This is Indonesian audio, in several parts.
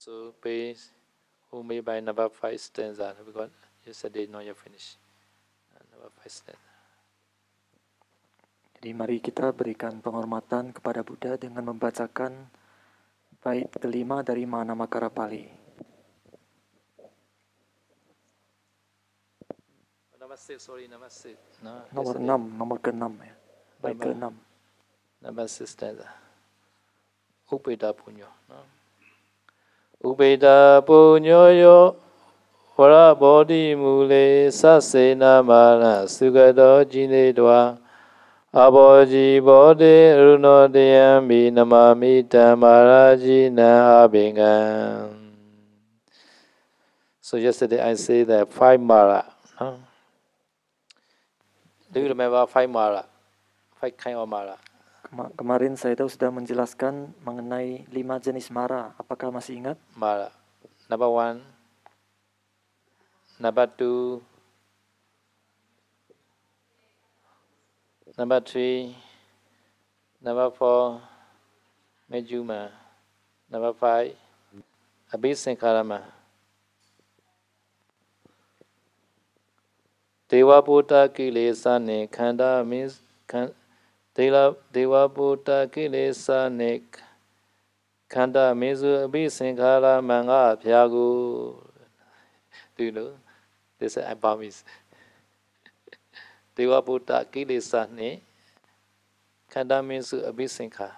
also page who made by number 5 stanza because yesterday not yet finished. Number 5 stanza. Jadi mari kita berikan penghormatan kepada Buddha dengan membacakan bait kelima dari Mahanamakara Pali. Number 6, sorry, number 6. No, Nomor yesterday. 6, nomor ke-6 ya. Bait ke-6. Number 6 stanza. Upeda punyo. No? Upeda punyo yo vara bodhi mule sasena mara sugado jine dwa aboji bodhi runo deyambi namami tamaraji na abingan. So yesterday I say that 5 mara. No? Do you remember 5 mara? 5 kind of mara. Kemarin saya itu sudah menjelaskan mengenai 5 jenis mara. Apakah masih ingat? Mara. Number 1, number 2, number 3, number 4, Mejuma, number 5, Abhisankarama. Deva Buddha Kilesa ne Khanda means Deva Buddha Kilesa ne Khanda means Abhisankarama Manga Pyagu. Do you know? This is Burmese. Deva Buddha Kilesa ne Khanda means Abhisankara.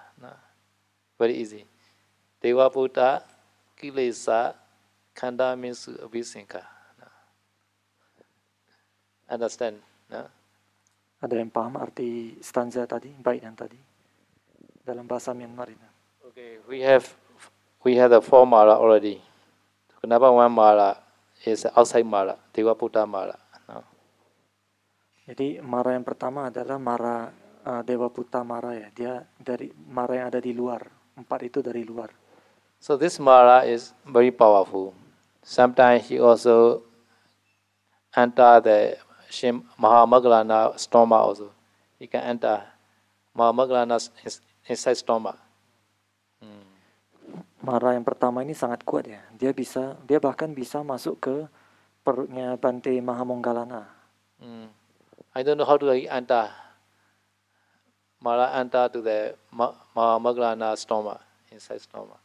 Very easy. Deva Buddha Kilesa Khanda means Abhisankara. Understand? No? Ada yang paham arti stanza tadi, bait yang tadi dalam bahasa Myanmar ini? Okay, we have the 4 mala already. Number 1 mala is outside mala, Deva Buddha mala. No? Jadi mara yang pertama adalah mara Dewa Puta Mara ya. Dia dari mara yang ada di luar. 4 itu dari luar. So this mala is very powerful. Sometimes he also enter the Mahamaglana stomach also. He can enter Mahamaglana's inside stomach. Mara yang pertama ini sangat kuat ya. Dia bahkan bisa masuk ke perutnya Bante Mahamonggalana. I don't know how to enter. Mara enter to the Mahamaglana stomach, inside stomach.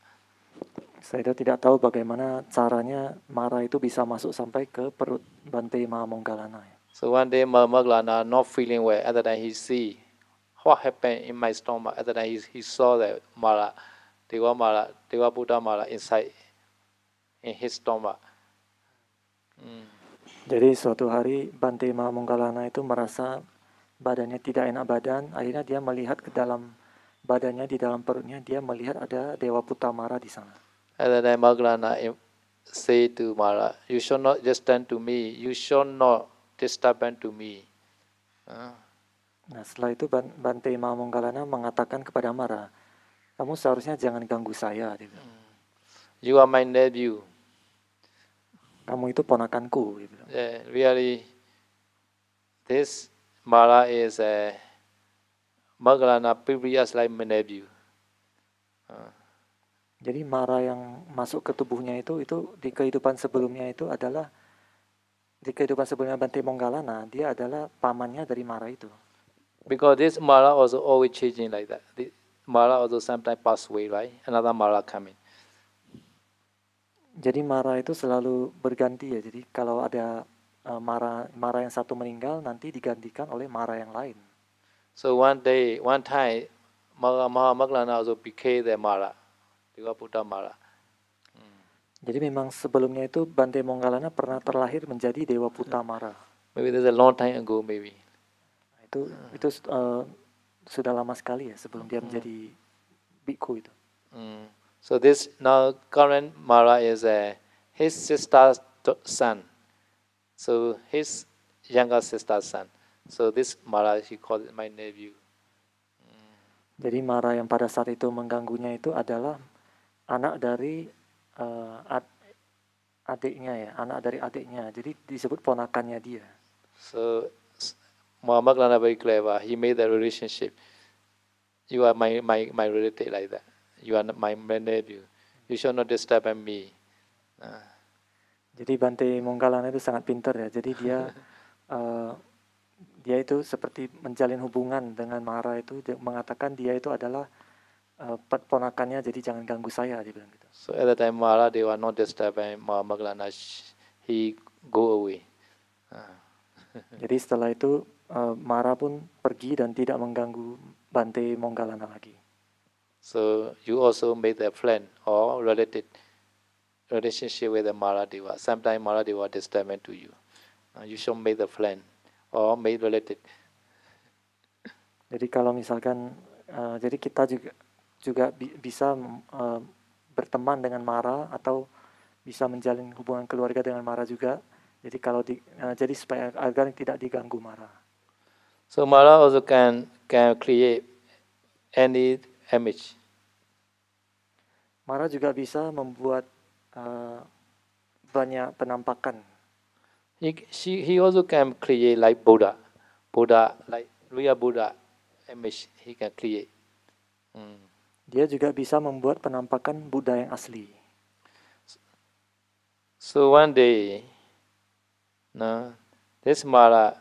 Saya tidak tahu bagaimana caranya mara itu bisa masuk sampai ke perut Bante Mahamonggalana. So one day Mahamaglana not feeling well. At that time he see what happened in my stomach. At that time he saw the mala, Deva Buddha mala inside in his stomach. Jadi suatu hari Bante Mahamonggalana itu merasa badannya tidak enak badan. Akhirnya dia melihat ke dalam badannya, di dalam perutnya dia melihat ada Dewa Puta Mara di sana. At that time Mahamaglana say to Mara, you should not just stand to me. You should not disturbance to me. Nah setelah itu Bante Mahamonggalana mengatakan kepada Mara, kamu seharusnya jangan ganggu saya. Dia bilang. You are my nephew. Kamu itu ponakanku. Dia bilang. Really, this Mara is a Mahamaglana previous life nephew. Jadi Mara yang masuk ke tubuhnya itu di kehidupan sebelumnya itu adalah di kehidupan sebelumnya Bante Monggalana, dia adalah pamannya dari Mara itu. Because this Mara also always changing like that. The Mara also sometimes pass away, right? Another Mara coming. Jadi Mara itu selalu berganti ya. Jadi kalau ada Mara yang satu meninggal, nanti digantikan oleh Mara yang lain. So one time, Mahamaglana also became the Mara, Deva Buddha Mara. Jadi memang sebelumnya itu Bante Monggalana pernah terlahir menjadi Dewa Puta Mara. Maybe there's a long time ago, maybe. Itu sudah lama sekali ya sebelum dia menjadi bhikkhu itu. So this now current Mara is his sister's son. So his younger sister's son. So this Mara he called my nephew. Jadi Mara yang pada saat itu mengganggunya itu adalah anak dari adiknya ya, anak dari adiknya. Jadi disebut ponakannya dia. So Mahamaglana very clever. He made the relationship. You are my relative like that. You are my nephew. You should not disturb me. Jadi Bante Monggalana itu sangat pintar ya. Jadi dia dia itu seperti menjalin hubungan dengan Mara itu, dia mengatakan dia itu adalah ponakannya, jadi jangan ganggu saya, dia bilang gitu. So at the time Mara they were not disturbed by Moggallana, he go away. Jadi setelah itu Mara pun pergi dan tidak mengganggu Bante Monggalana lagi. So you also made a friend or relationship with the Maradeva. Sometimes Maradeva disturbance to you. You should make a friend or make related. Jadi kalau misalkan jadi kita juga bisa berteman dengan Mara atau bisa menjalin hubungan keluarga dengan Mara juga. Jadi kalau jadi supaya agar tidak diganggu Mara. So Mara also can create any image. Mara juga bisa membuat banyak penampakan. He also can create like Buddha like real Buddha image he can create. Dia juga bisa membuat penampakan Buddha yang asli. So one day, this Mara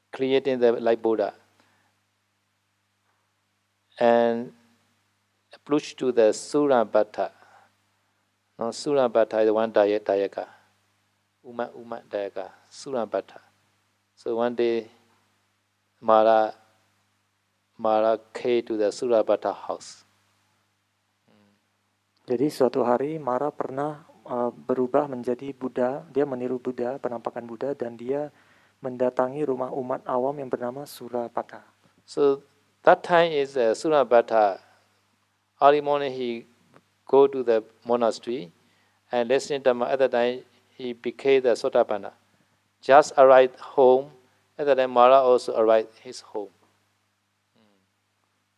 creating the like Buddha and approach to the Surabhata. Surabhata is one Dayaka. Uma Dayaka, Surabhata. So one day, Mara came to the Surabhata house. Jadi suatu hari Mara pernah berubah menjadi Buddha, dia meniru Buddha, penampakan Buddha, dan dia mendatangi rumah umat awam yang bernama Surabhata. So that time is Surabhata. Early morning he go to the monastery and listening to Dhamma. At that time he became the Sotapanna. Just arrived home. At that time Mara also arrived his home.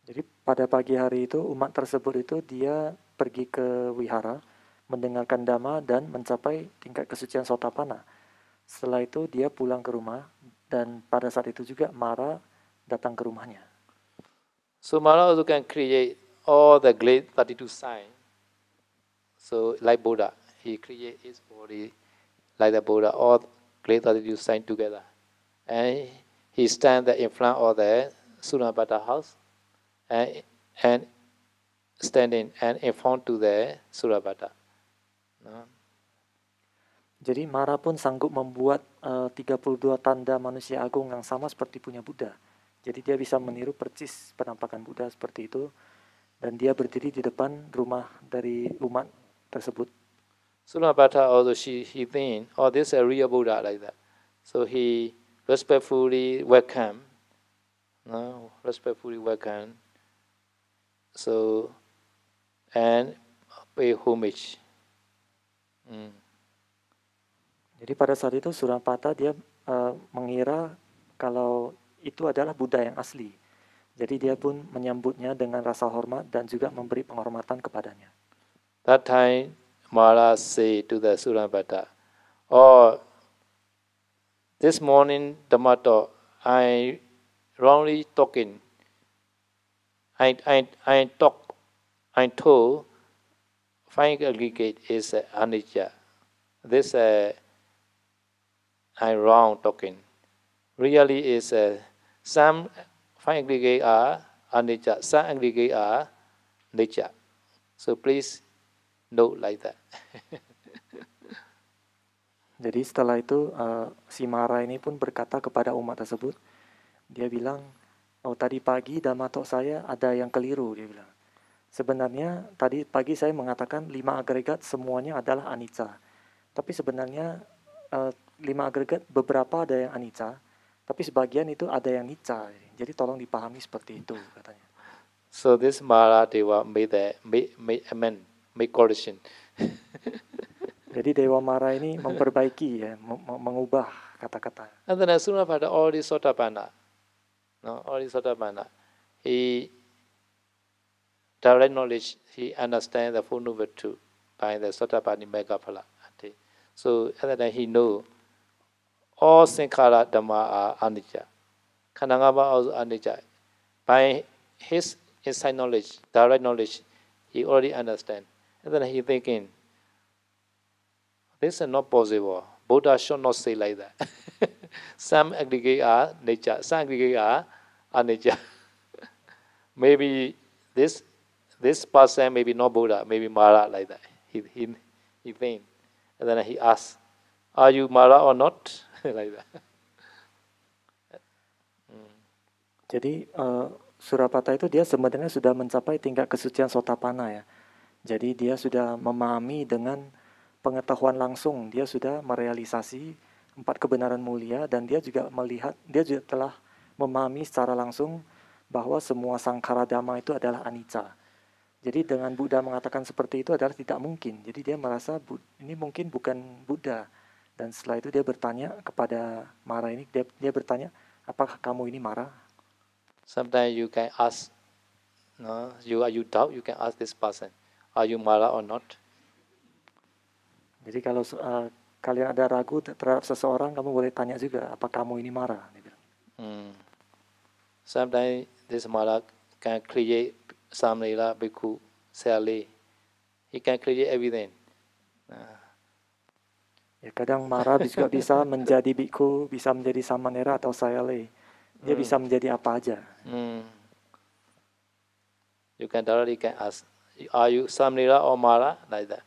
Jadi pada pagi hari itu umat tersebut itu dia pergi ke wihara, mendengarkan Dhamma dan mencapai tingkat kesucian Sotapanna. Setelah itu dia pulang ke rumah dan pada saat itu juga Mara datang ke rumahnya. So Mara also can create all the great 32 signs. So like Buddha, he create his body like the Buddha, all great 32 signs together. And he stand in front of the Surabhata house and standing and in front to the Surabhata. Jadi Mara pun sanggup membuat 32 tanda manusia agung yang sama seperti punya Buddha. Jadi dia bisa meniru persis penampakan Buddha seperti itu. Dan dia berdiri di depan rumah dari umat tersebut. Surabhata also he think, this is a real Buddha like that. So he respectfully welcome. So and pay homage. Jadi pada saat itu Surabhata dia mengira kalau itu adalah Buddha yang asli. Jadi dia pun menyambutnya dengan rasa hormat dan juga memberi penghormatan kepadanya. That time Mara say to the Surabhata, this morning Dhammato, I wrongly talking. I told fine aggregate is anicca. This I wrong talking. Really is some fine aggregate are anicca, some aggregate are nicca. So please note like that. Jadi setelah itu si Mara ini pun berkata kepada umat tersebut, dia bilang, tadi pagi Dhammato saya ada yang keliru, dia bilang. Sebenarnya tadi pagi saya mengatakan 5 agregat semuanya adalah anicca. Tapi sebenarnya 5 agregat beberapa ada yang anicca, tapi sebagian itu ada yang nicca. Jadi tolong dipahami seperti itu, katanya. So this Mara Deva made correction. Jadi Dewa Mara ini memperbaiki ya, mengubah kata-kata. And then as soon as all the Sotapanna, he direct knowledge, he understand the full noble truth by the Sotapanna Megaphala. So at that time he know all Sankhara Dhamma are anicca. Khandangama also anicca. By his inside knowledge, direct knowledge, he already understand. And then he thinking, This is not possible. Buddha should not say like that. Some aggregate are nature, some aggregate are nature. Maybe this person maybe not Buddha, maybe Mara like that. He think. And then he asks, are you Mara or not? Like that. Jadi Surapata itu dia sebenarnya sudah mencapai tingkat kesucian Sotapanna ya. Jadi dia sudah memahami dengan pengetahuan langsung, dia sudah merealisasi 4 kebenaran mulia, dan dia juga telah memahami secara langsung bahwa semua sangkara dhamma itu adalah anicca. Jadi dengan Buddha mengatakan seperti itu adalah tidak mungkin. Jadi dia merasa ini mungkin bukan Buddha. Dan setelah itu dia bertanya kepada Mara ini, dia bertanya, apakah kamu ini Mara? Sometimes you can ask, no, you doubt, you can ask this person, are you Mara or not? Jadi kalau kalian ada ragu terhadap seseorang, kamu boleh tanya juga, apa kamu ini Mara? Sometimes this Mara can create Samnila, Bhikkhu, Sale. He can create everything. Ya, kadang Mara juga bisa menjadi bhikkhu, bisa menjadi samanera atau sayale. Dia bisa menjadi apa aja. You can directly ask, are you Samnila or Mara? Like that.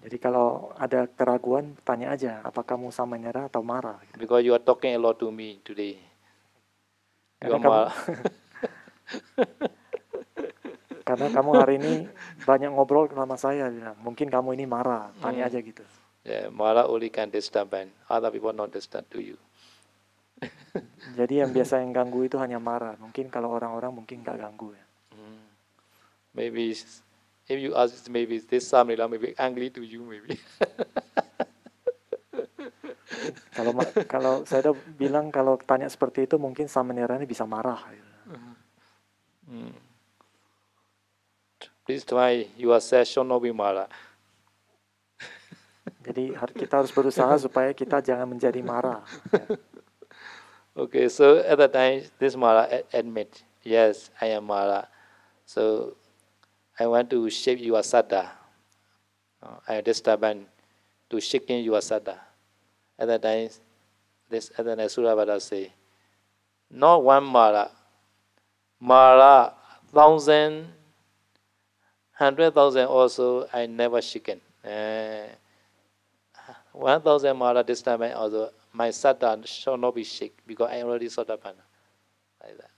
Jadi kalau ada keraguan, tanya aja, apa kamu samanera atau Mara? Because you are talking a lot to me today. You are Mara. Karena kamu hari ini banyak ngobrol sama saya, bilang, mungkin kamu ini Mara, tanya aja gitu. Yeah, Mara only can disturb and other people not disturb to you. Jadi yang biasa yang ganggu itu hanya Mara. Mungkin kalau orang-orang mungkin nggak ganggu ya. Maybe if you ask, maybe this Samnila may be angry to you, maybe. Kalau saya udah bilang kalau tanya seperti itu mungkin samanera ini bisa marah. Please try your session not be Mara. Jadi kita harus berusaha supaya kita jangan menjadi marah. Ya. Okay, so at that time, this Mara admit, yes, I am Mara. So I want to shape your saddha. I disturb to shaking your saddha. At that time, Surabhadra say, not one Mara, 1,000, 100,000 also I never shaken. 1,000 Mara disturbance also my saddha shall not be shake because I already sotapanna. Like that.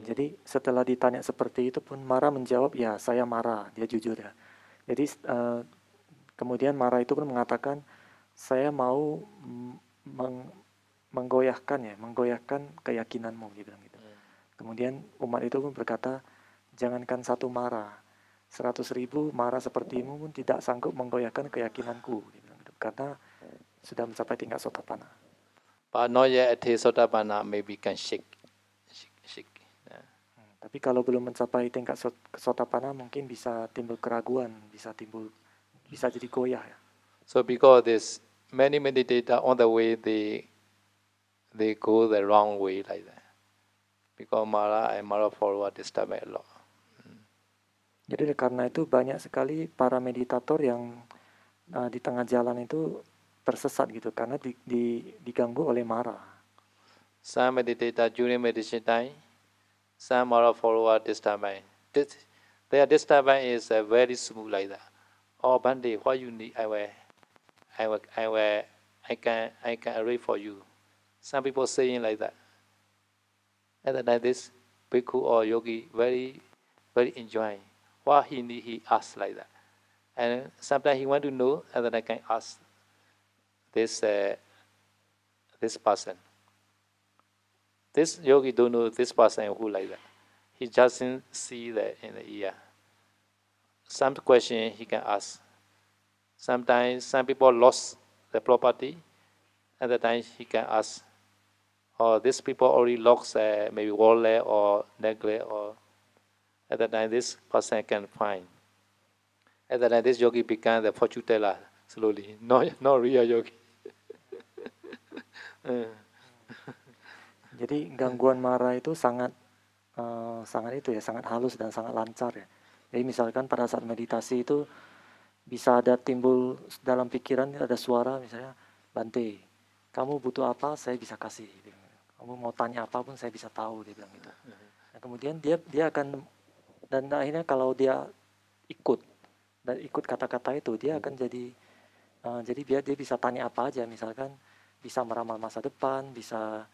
Jadi setelah ditanya seperti itu pun Mara menjawab, ya saya Mara, dia jujur ya. Jadi kemudian Mara itu pun mengatakan, saya mau menggoyahkan keyakinanmu, dia bilang gitu. Kemudian umat itu pun berkata, jangankan 1 Mara, 100.000 Mara sepertimu pun tidak sanggup menggoyahkan keyakinanku, dia bilang gitu. Karena sudah mencapai tingkat Sotapanna. But not yet at Sotapanna, maybe can shake. Tapi kalau belum mencapai tingkat Sotapanna mungkin bisa timbul keraguan, bisa jadi goyah ya. So because this many meditators on the way they go the wrong way like that. Because Mara and Mara follower disturb a lot. Jadi karena itu banyak sekali para meditator yang di tengah jalan itu tersesat gitu karena diganggu oleh Mara. Some meditator during meditation time, some Mara follower disturbance. Their disturbance is very smooth like that. Oh, Bande, what you need, I can arrange for you. Some people saying like that. At the time, this bhikkhu or yogi very, very enjoying. What he need, he asks like that. And sometimes he want to know, and then I can ask this person. This yogi don't know this person who like that. He just see that in the ear. Some question he can ask. Sometimes some people lost the property. At the time he can ask. Or these people already lost maybe wallet or necklace. Or at the time this person can find. At the time this yogi become the fortune teller slowly. Not real yogi. Jadi gangguan Mara itu sangat halus dan sangat lancar ya. Jadi misalkan pada saat meditasi itu bisa ada timbul dalam pikiran, ada suara misalnya, Bante, kamu butuh apa, saya bisa kasih. Kamu mau tanya apapun, saya bisa tahu, dia bilang gitu. Nah, kemudian dia akan, dan akhirnya kalau dia ikut kata-kata itu, dia akan jadi dia bisa tanya apa aja, misalkan bisa meramal masa depan, bisa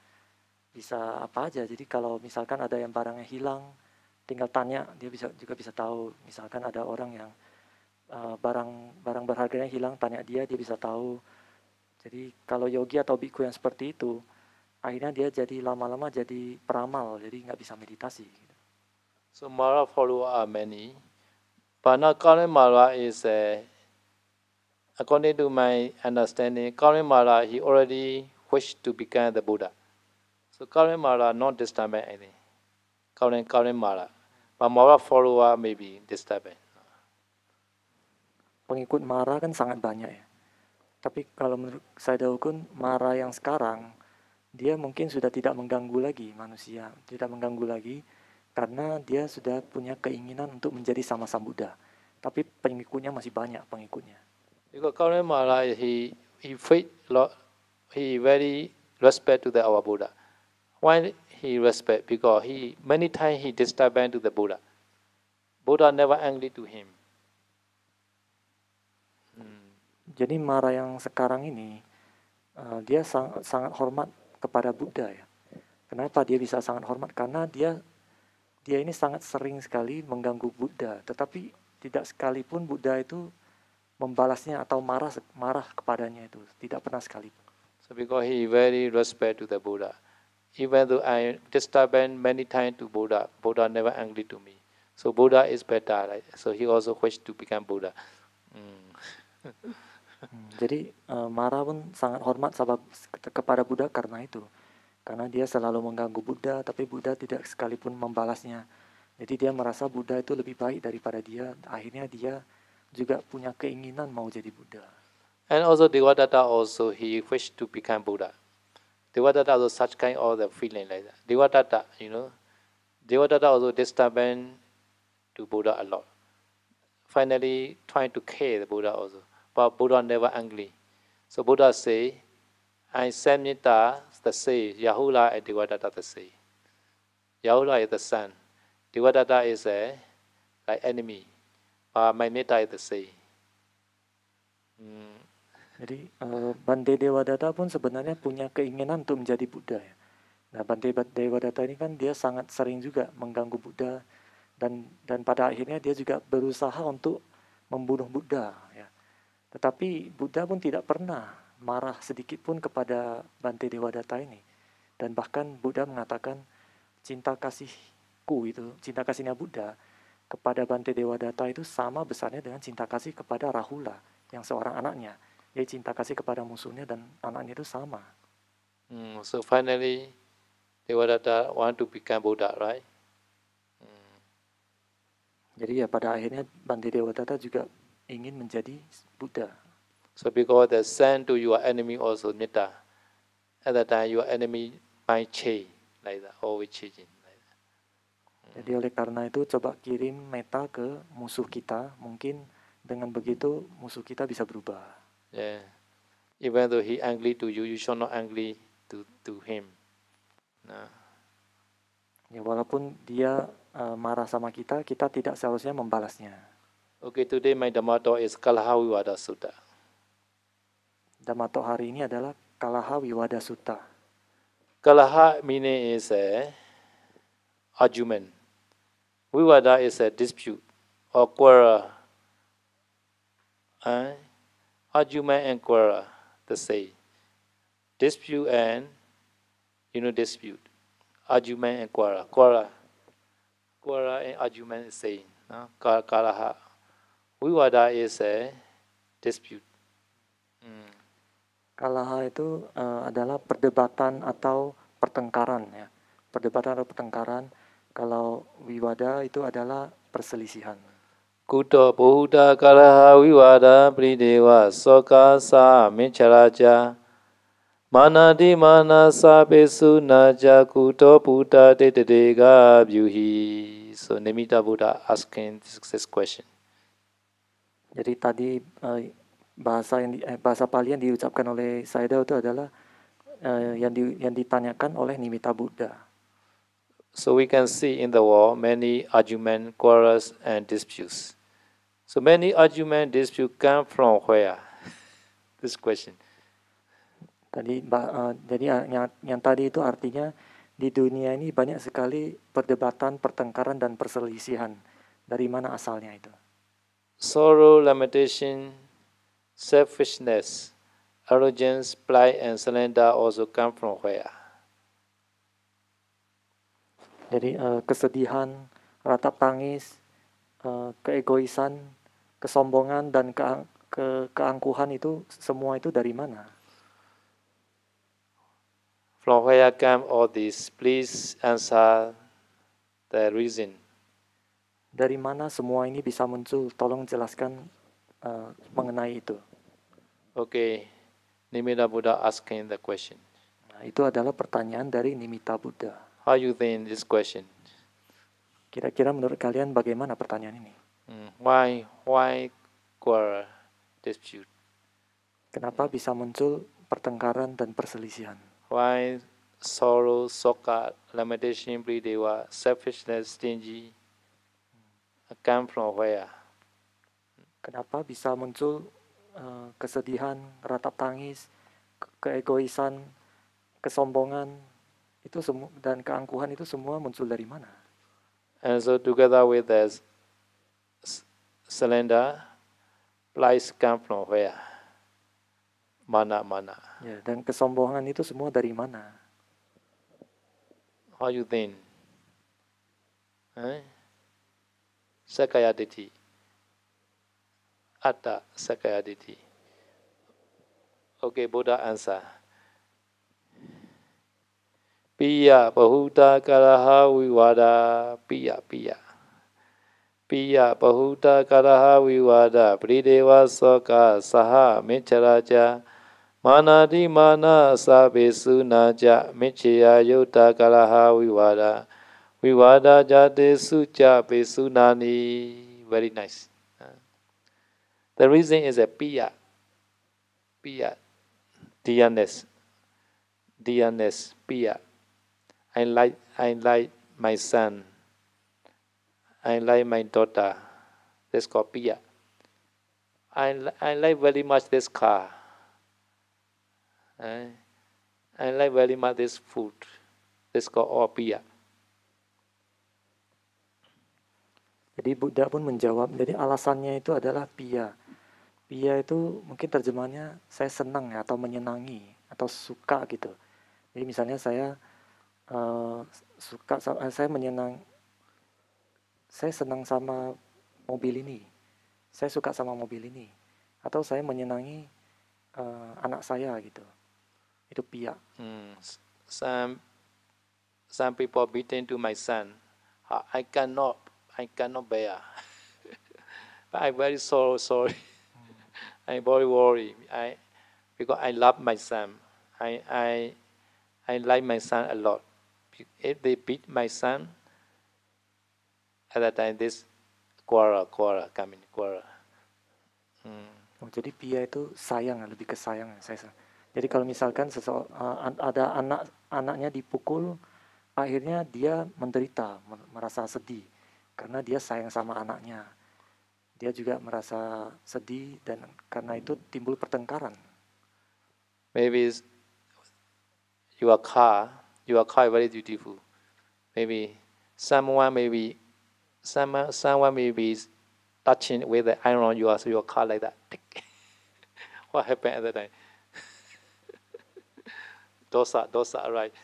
apa aja. Jadi kalau misalkan ada yang barangnya hilang, tinggal tanya, dia juga bisa tahu. Misalkan ada orang yang barang berharganya hilang, tanya dia bisa tahu. Jadi kalau yogi atau biku yang seperti itu, akhirnya dia jadi lama-lama jadi peramal, jadi nggak bisa meditasi. So Mara follower are many, but now current Mara is, according to my understanding, current Mara he already wished to become the Buddha. So current Mara not disturbing anything. Current Mara, but Mara follower may be disturbing. Pengikut Mara kan sangat banyak ya. Tapi kalau menurut Sayadaw Kun, Mara yang sekarang, dia mungkin sudah tidak mengganggu lagi manusia, tidak mengganggu lagi, karena dia sudah punya keinginan untuk menjadi sama Sang Buddha. Tapi pengikutnya masih banyak pengikutnya. Because current Mara, he faith lot, he very respect to the our Buddha. Why he respect? Because he many times he disturbing to the Buddha. Buddha never angry to him. Jadi Mara yang sekarang ini, dia sangat hormat kepada Buddha ya. Kenapa dia bisa sangat hormat? Karena dia ini sangat sering sekali mengganggu Buddha, tetapi tidak sekalipun Buddha itu membalasnya atau marah kepadanya, itu tidak pernah sekalipun. So because he very respect to the Buddha, even though I disturbing many times to Buddha, Buddha never angry to me. So Buddha is better, right? So he also wish to become Buddha. Jadi Mara pun sangat hormat kepada Buddha karena itu. Karena dia selalu mengganggu Buddha, tapi Buddha tidak sekalipun membalasnya. Jadi dia merasa Buddha itu lebih baik daripada dia. Akhirnya dia juga punya keinginan mau jadi Buddha. And also Devadatta also he wished to become Buddha. Devadatta also such kind of the feeling like that. Devadatta, Devadatta also disturbing to Buddha a lot. Finally trying to kill the Buddha also. But Buddha never angry. So Buddha say, I send Metta the sea, Yahula and Devadatta the sea. Yahula is the sun. Devadatta is like enemy. But my Metta is the sea. Jadi Bante Devadatta pun sebenarnya punya keinginan untuk menjadi Buddha ya. Nah, Bante Devadatta ini kan dia sangat sering juga mengganggu Buddha, dan pada akhirnya dia juga berusaha untuk membunuh Buddha ya. Tetapi Buddha pun tidak pernah marah sedikit pun kepada Bante Devadatta ini. Dan bahkan Buddha mengatakan cinta kasihnya Buddha kepada Bante Devadatta itu sama besarnya dengan cinta kasih kepada Rahula yang seorang anaknya. Jadi cinta kasih kepada musuhnya dan anaknya itu sama. So finally Devadatta want to become Buddha, right? Jadi ya pada akhirnya Bante Devadatta juga ingin menjadi Buddha. So because the send to your enemy also metta, at that time your enemy might change like that, always changing like that. Jadi oleh karena itu coba kirim metta ke musuh kita, mungkin dengan begitu musuh kita bisa berubah. Yeah. Even though he angry to you, you should not angry to him. No. Ya walaupun dia marah sama kita tidak seharusnya membalasnya. Okay, today my Dhamma talk is Kalaha Vivada Sutta. Dhamma talk hari ini adalah Kalaha Vivada Sutta. Kalaha meaning is argument. Vivada is a dispute or quarrel. Argument and quarrel, the same. Dispute and dispute. Argument and quarrel. Quarrel and argument is same. No? Kalaha. Vivada is a dispute. Kalaha itu adalah perdebatan atau pertengkaran ya. Perdebatan atau pertengkaran. Kalau Vivada itu adalah perselisihan. Kuto Buddha Kalaha Vivada Prideva Soka Sa Mincharaja Manadi Manasa Besu Naja Kuto Buddha Dedega Vyuhi. So Nimitta Buddha asking this question. Jadi tadi bahasa Pali yang diucapkan oleh Sayadaw itu adalah yang ditanyakan oleh Nimitta Buddha. So we can see in the world many arguments, quarrels, and disputes. So many arguments, disputes come from where? This question. Jadi yang tadi itu artinya di dunia ini banyak sekali perdebatan, pertengkaran, dan perselisihan. Dari mana asalnya itu? Sorrow, lamentation, selfishness, arrogance, pride, and surrender also come from where? Jadi kesedihan, ratap tangis, keegoisan, kesombongan, dan keangkuhan itu semua itu dari mana? From where come all this? Please answer the reason. Dari mana semua ini bisa muncul? Tolong jelaskan mengenai itu. Okay, Nimitta Buddha asking the question. Nah, itu adalah pertanyaan dari Nimitta Buddha. How you think this question? Kira-kira menurut kalian bagaimana pertanyaan ini? Why quarrel, dispute? Kenapa bisa muncul pertengkaran dan perselisihan? Why sorrow, soka, lamentation, dewa, selfishness, stingy, come from where? Kenapa bisa muncul kesedihan, ratap tangis, keegoisan, kesombongan itu semua dan keangkuhan itu semua muncul dari mana? And so together with the surrender, lies come from where? Mana. Ya, dan kesombongan itu semua dari mana? How you think? Sakaya Ditti. Atta Sakaya Ditti. Okay, Buddha answer. Piya Bahuta Karaha Vivada Piya. Piya Bahuta Karaha Vivada Prideva Soka Saha Micharaja Manadi Mana Sabesu Naja Michaya Yota Karaha Vivada Jate Sucha Besunani. Very nice. The reason is a piya, dearness, piya. I like my son. I like my daughter. That's called piya. I like very much this car. I like very much this food. That's called all piya. Jadi Buddha pun menjawab, jadi alasannya itu adalah piya. Piya itu mungkin terjemahannya saya senang ya, atau menyenangi, atau suka gitu. Jadi misalnya saya saya senang sama mobil ini, saya suka sama mobil ini, atau saya menyenangi anak saya gitu. Itu piya. Some people beaten to my son. I cannot bear. But I'm very sorry. I'm very worried. Because I love my son. I like my son a lot. If they beat my son, at that time this quarrel. Jadi piya itu sayang, lebih ke sayang. Jadi kalau misalkan ada anaknya dipukul, akhirnya dia menderita, merasa sedih karena dia sayang sama anaknya. Dia juga merasa sedih dan karena itu timbul pertengkaran. Maybe your car is very beautiful. Maybe someone may be touching with the iron your car like that. What happened at that time? Dosa, right?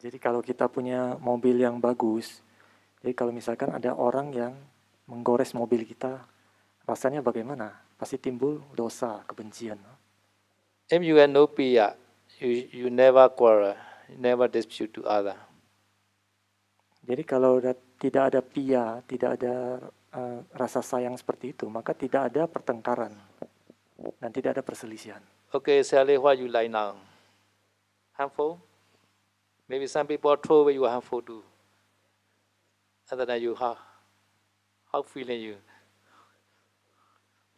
Jadi kalau kita punya mobil yang bagus, jadi kalau misalkan ada orang yang menggores mobil kita, rasanya bagaimana? Pasti timbul dosa, kebencian. If you have no piya, you never quarrel, you never dispute to other. Jadi kalau tidak ada piya, tidak ada rasa sayang seperti itu, maka tidak ada pertengkaran dan tidak ada perselisihan. Okay, Sally, what you like now? Harmful? Maybe some people throw away you harmful too. At that time you how feeling you?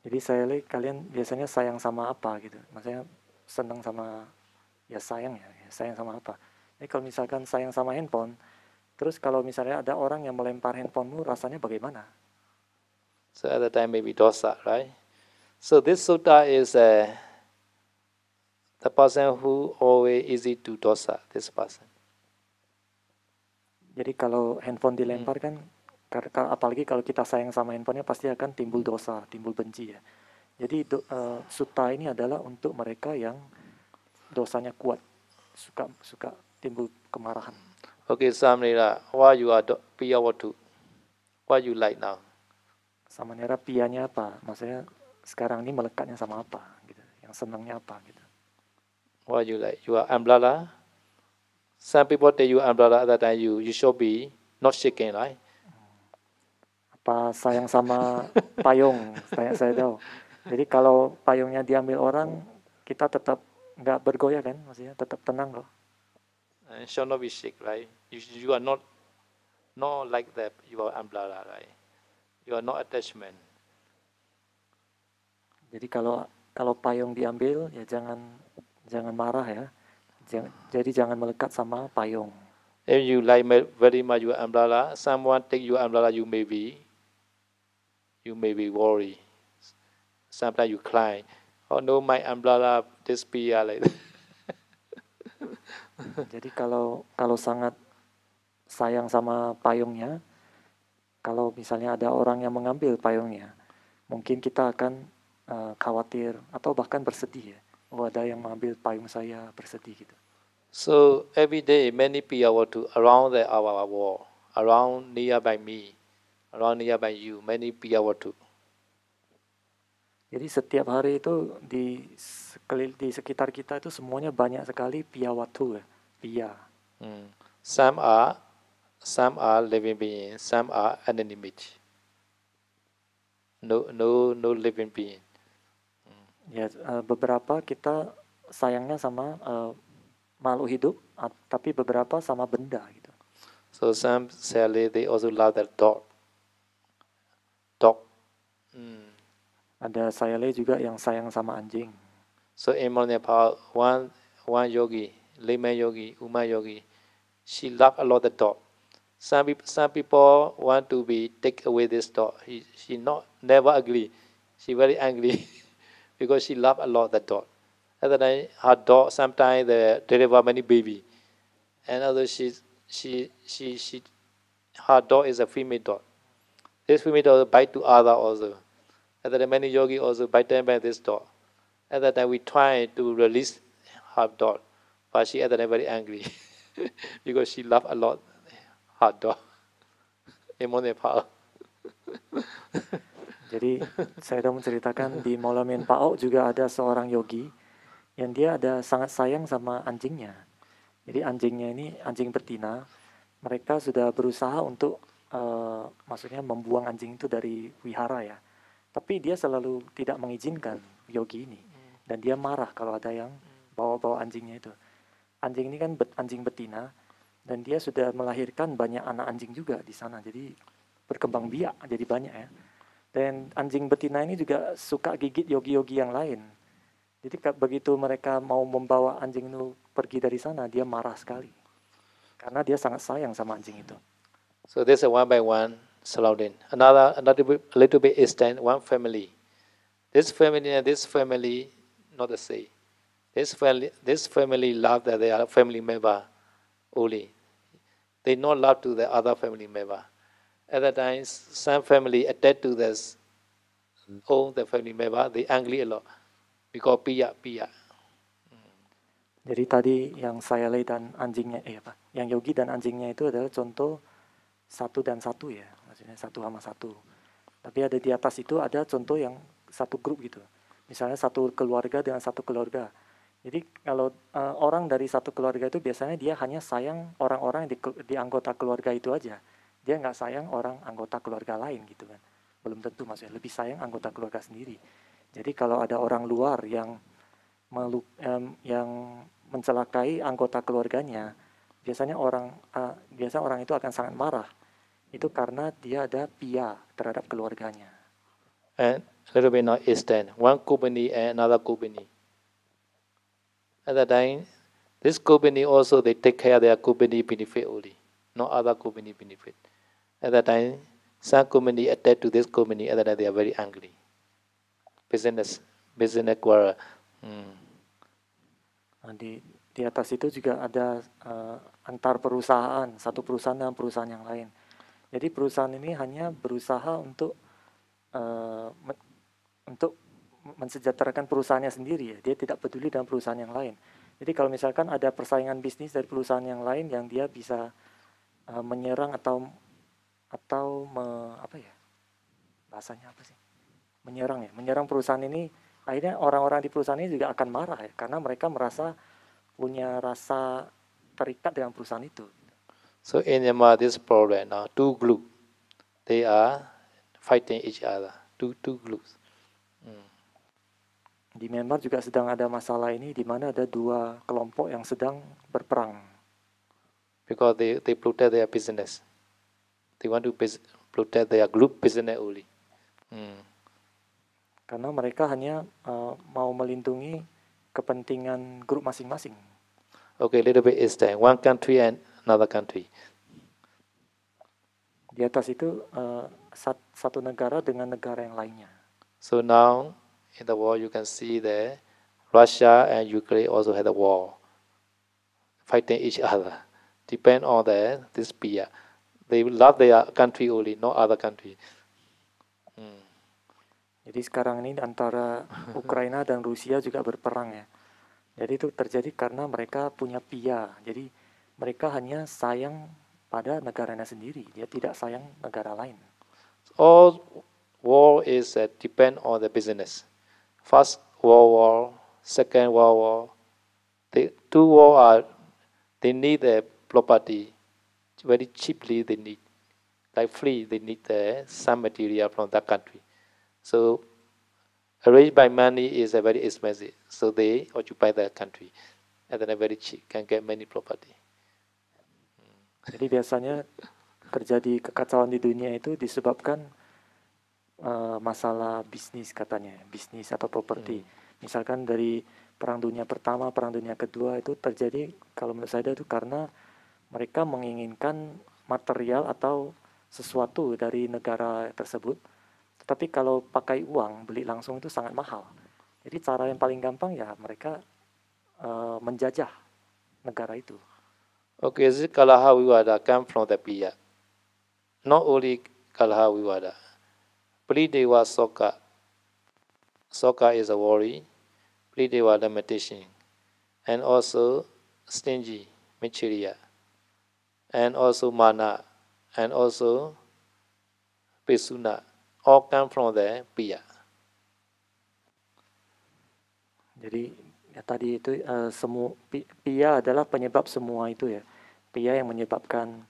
Jadi saya lihat kalian biasanya sayang sama apa gitu. Maksudnya senang sama ya sayang ya, sayang sama apa. Jadi kalau misalkan sayang sama handphone, terus kalau misalnya ada orang yang melempar handphonemu, rasanya bagaimana? So at that time maybe dosa, right? So this sutta is the person who always easy to dosa. This person. Jadi kalau handphone dilempar kan, apalagi kalau kita sayang sama handphonenya pasti akan timbul dosa, timbul benci ya. Jadi sutta ini adalah untuk mereka yang dosanya kuat, suka timbul kemarahan. Okay, Samnira, why you are piyawatu? What you like now? Samanera piyanya apa? Maksudnya sekarang ini melekatnya sama apa gitu. Yang senangnya apa gitu. What you like? You are umbrella. Some people tell you umbrella at that time you should be not shaking, right? Apa sayang sama payung, saya tahu. Jadi kalau payungnya diambil orang, kita tetap nggak bergoyah kan, maksudnya tetap tenang loh. And should not be shake, right? You are not like that. You are umbrella, right? You are not attachment. Jadi kalau payung diambil ya jangan marah ya. Jadi jangan melekat sama payung. If you like very much your umbrella, someone take your umbrella, you may be worried. Sometimes you cry. Oh no, my umbrella disappear like that. Jadi kalau sangat sayang sama payungnya, kalau misalnya ada orang yang mengambil payungnya, mungkin kita akan khawatir atau bahkan bersedih ya. Oh ada yang mengambil payung saya, bersedih gitu. So every day many people to around our wall, around nearby me, around nearby you, many people to. Jadi setiap hari itu di sekitar kita itu semuanya banyak sekali piyawatu ya, piya. Some are living beings, some are inanimate. No living being. Ya beberapa kita sayangnya sama makhluk hidup, tapi beberapa sama benda gitu. So some sadly they also love their dog. Ada sayale juga yang sayang sama anjing. So in Nepal, one yogi, layman yogi, Uma yogi, she loved a lot the dog. Some people want to be take away this dog. She never agree. She very angry because she loved a lot the dog. At the time, her dog sometimes they deliver many baby, and although her dog is a female dog. This female dog bite to other also. At the time, many yogi also bite them by this dog. At that time, we try to release her dog, but she at the time very angry because she loved a lot her dog. Emon Nepal. Jadi saya mau menceritakan di Moulamein Pao juga ada seorang yogi yang dia ada sangat sayang sama anjingnya. Jadi anjingnya ini anjing betina. Mereka sudah berusaha untuk maksudnya membuang anjing itu dari wihara ya. Tapi dia selalu tidak mengizinkan yogi ini. Dan dia marah kalau ada yang bawa-bawa anjingnya itu. Anjing ini kan anjing betina dan dia sudah melahirkan banyak anak anjing juga di sana. Jadi berkembang biak jadi banyak ya. Dan anjing betina ini juga suka gigit yogi-yogi yang lain. Jadi begitu mereka mau membawa anjing itu pergi dari sana, dia marah sekali. Karena dia sangat sayang sama anjing itu. So this is one by one surrounding. Another little bit extend one family. This family and this family not the same. This family love that they are family member only. They not love to the other family member. At that time, some family attached to this own the family member, they angry a lot because piya. Jadi tadi yang sayale dan anjingnya, yang yogi dan anjingnya itu adalah contoh satu dan satu ya, maksudnya satu sama satu. Tapi ada di atas itu ada contoh yang satu grup gitu. Misalnya satu keluarga dengan satu keluarga. Jadi kalau orang dari satu keluarga itu biasanya dia hanya sayang orang-orang di anggota keluarga itu aja. Dia nggak sayang orang anggota keluarga lain gitu kan. Belum tentu maksudnya, lebih sayang anggota keluarga sendiri. Jadi kalau ada orang luar yang mencelakai anggota keluarganya, biasanya orang itu akan sangat marah. itu karena dia ada pia terhadap keluarganya. And a little bit now Eastern, one company and another company. At that time, this company also they take care of their company benefit only, not other company benefit. At that time, some company attached to this company. At that time, they are very angry. Business quarrel. Di atas itu juga ada antar perusahaan, satu perusahaan dengan perusahaan yang lain. Jadi perusahaan ini hanya berusaha untuk mensejahterakan perusahaannya sendiri ya. Dia tidak peduli dengan perusahaan yang lain. Jadi kalau misalkan ada persaingan bisnis dari perusahaan yang lain yang dia bisa menyerang atau bahasanya apa sih? Menyerang perusahaan ini, akhirnya orang-orang di perusahaan ini juga akan marah ya, karena mereka merasa punya rasa terikat dengan perusahaan itu. So in Myanmar, this problem now, two groups, they are fighting each other. Two groups. Di Myanmar juga sedang ada masalah ini, di mana ada dua kelompok yang sedang berperang. Because they protect their business. They want to protect their group business only. Karena mereka hanya mau melindungi kepentingan grup masing-masing. Okay, a little bit is there. One country and another country. Di atas itu satu negara dengan negara yang lainnya. So now in the world you can see that Russia and Ukraine also had a war, fighting each other. Depend on this peer. They love their country only, not other country. Jadi sekarang ini antara Ukraina dan Rusia juga berperang ya. Jadi itu terjadi karena mereka punya pia. Jadi mereka hanya sayang pada negaranya sendiri. Dia tidak sayang negara lain. All war is depend on the business. First World War, Second World War. The two war they need the property very cheaply. They need like free. They need some material from that country. So arranged by money is very expensive. So they occupy the country and then very cheap, can get many property. Jadi biasanya terjadi kekacauan di dunia itu disebabkan masalah bisnis katanya, bisnis atau properti. Misalkan dari Perang Dunia Pertama, Perang Dunia Kedua itu terjadi kalau menurut saya itu karena mereka menginginkan material atau sesuatu dari negara tersebut. Tapi kalau pakai uang, beli langsung itu sangat mahal. Jadi cara yang paling gampang ya mereka menjajah negara itu. Okay, this Kalaha Vivada come from the Piya. Not only Kalaha Vivada. Prideva Soka. Soka is a worry. Prideva limitation. And also stingy, material. And also mana. And also pesuna. All come from the Piya. Jadi ya tadi itu pia adalah penyebab semua itu ya. Pia yang menyebabkan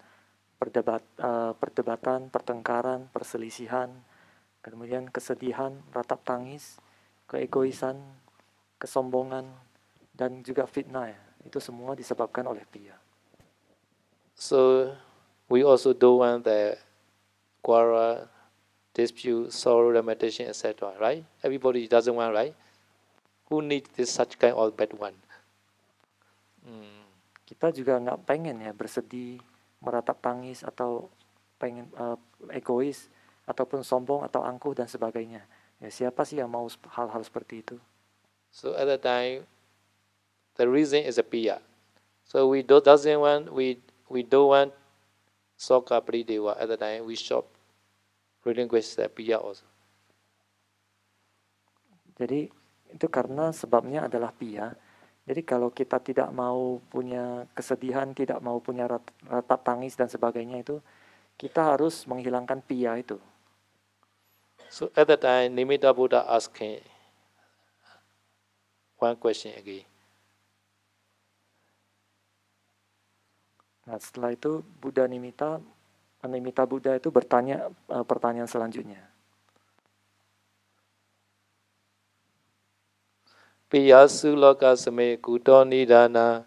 perdebatan, pertengkaran, perselisihan, kemudian kesedihan, ratap tangis, keegoisan, kesombongan, dan juga fitnah ya. Itu semua disebabkan oleh pia. So we also don't want the quarrel, dispute, sorrow, lamentation, etc. Right? Everybody doesn't want, right? Who needs this such kind of bad one? Kita juga nggak pengen ya bersedih, meratap tangis atau pengen egois ataupun sombong atau angkuh dan sebagainya. Ya siapa sih yang mau hal-hal seperti itu? So at that time, the reason is a pia. So we don't want soka pridewa. At that time, we should relinquish the pia also. Jadi itu karena sebabnya adalah pia. Jadi kalau kita tidak mau punya kesedihan, tidak mau punya ratap tangis dan sebagainya itu, kita harus menghilangkan pia itu. So at that time, Nimitta Buddha asking one question again. Nah setelah itu Nimitta Buddha itu bertanya pertanyaan selanjutnya. Piyasu loka same kuto nidana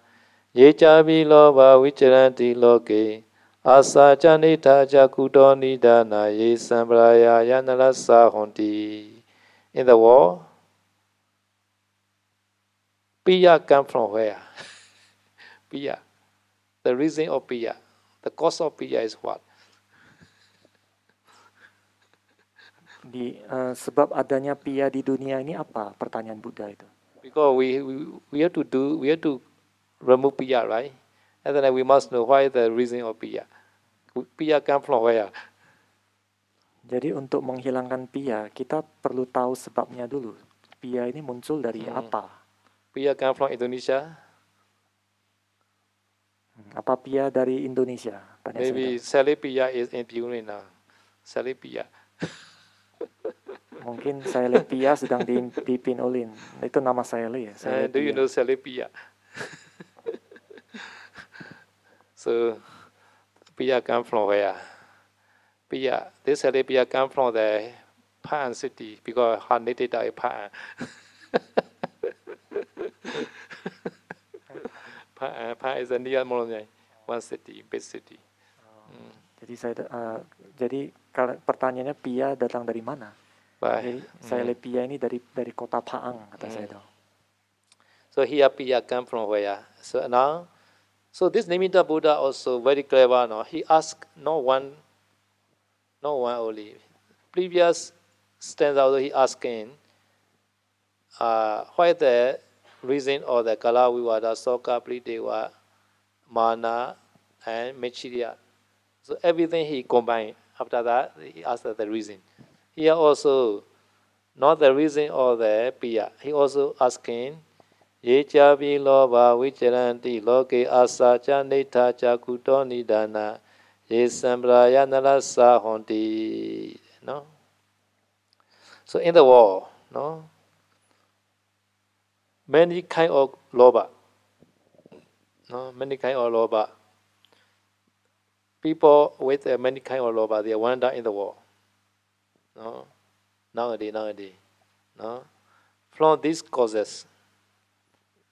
yechabi loba vicharanti loke Asa janita jakudo nidana ye sambraya yanalasa honti. In the war, piya come from where? Piya. The reason of piya. The cause of piya is what? Sebab adanya piya di dunia ini apa? Pertanyaan Buddha itu. Because we have to remove piya, right? And then we must know why the reason of piya. Piya come from where? Jadi untuk menghilangkan piya, kita perlu tahu sebabnya dulu. Piya ini muncul dari apa? Piya come from Indonesia. Apa piya dari Indonesia? Tanya Maybe saya. Sally Piya is in Pune now. Sally Piya. Mungkin Sally Piya sedang di Pinolin. Itu nama Sally ya. Do you know Sally Piya? So Piya come from where? Piya. This Sally Piya come from the Pa'an city because her native is Pa'an. Pa'an is a near Molonai, one city, big city. Jadi pertanyaannya piya datang dari mana? Jadi Sally Piya ini dari kota Pa'ang kata saya tahu. So here piya come from where? So now, so this Nimitta Buddha also very clever. No, he asked no one only. Previous stanza also he asking, why the reason of the Kala Vivada, Soka, Priteva, Mana, and Mechiriya. So everything he combined. After that, he asked the reason. Here also, not the reason of the piya. He also asking, Ye chabi loba vicharanti loke asa cha nita cha kuto nidana ye sambraya nalasa honti. No? So in the world, no? Many kind of loba. No? Many kind of loba. People with many kind of loba, they wander in the world. No? Nowadays. No? From these causes,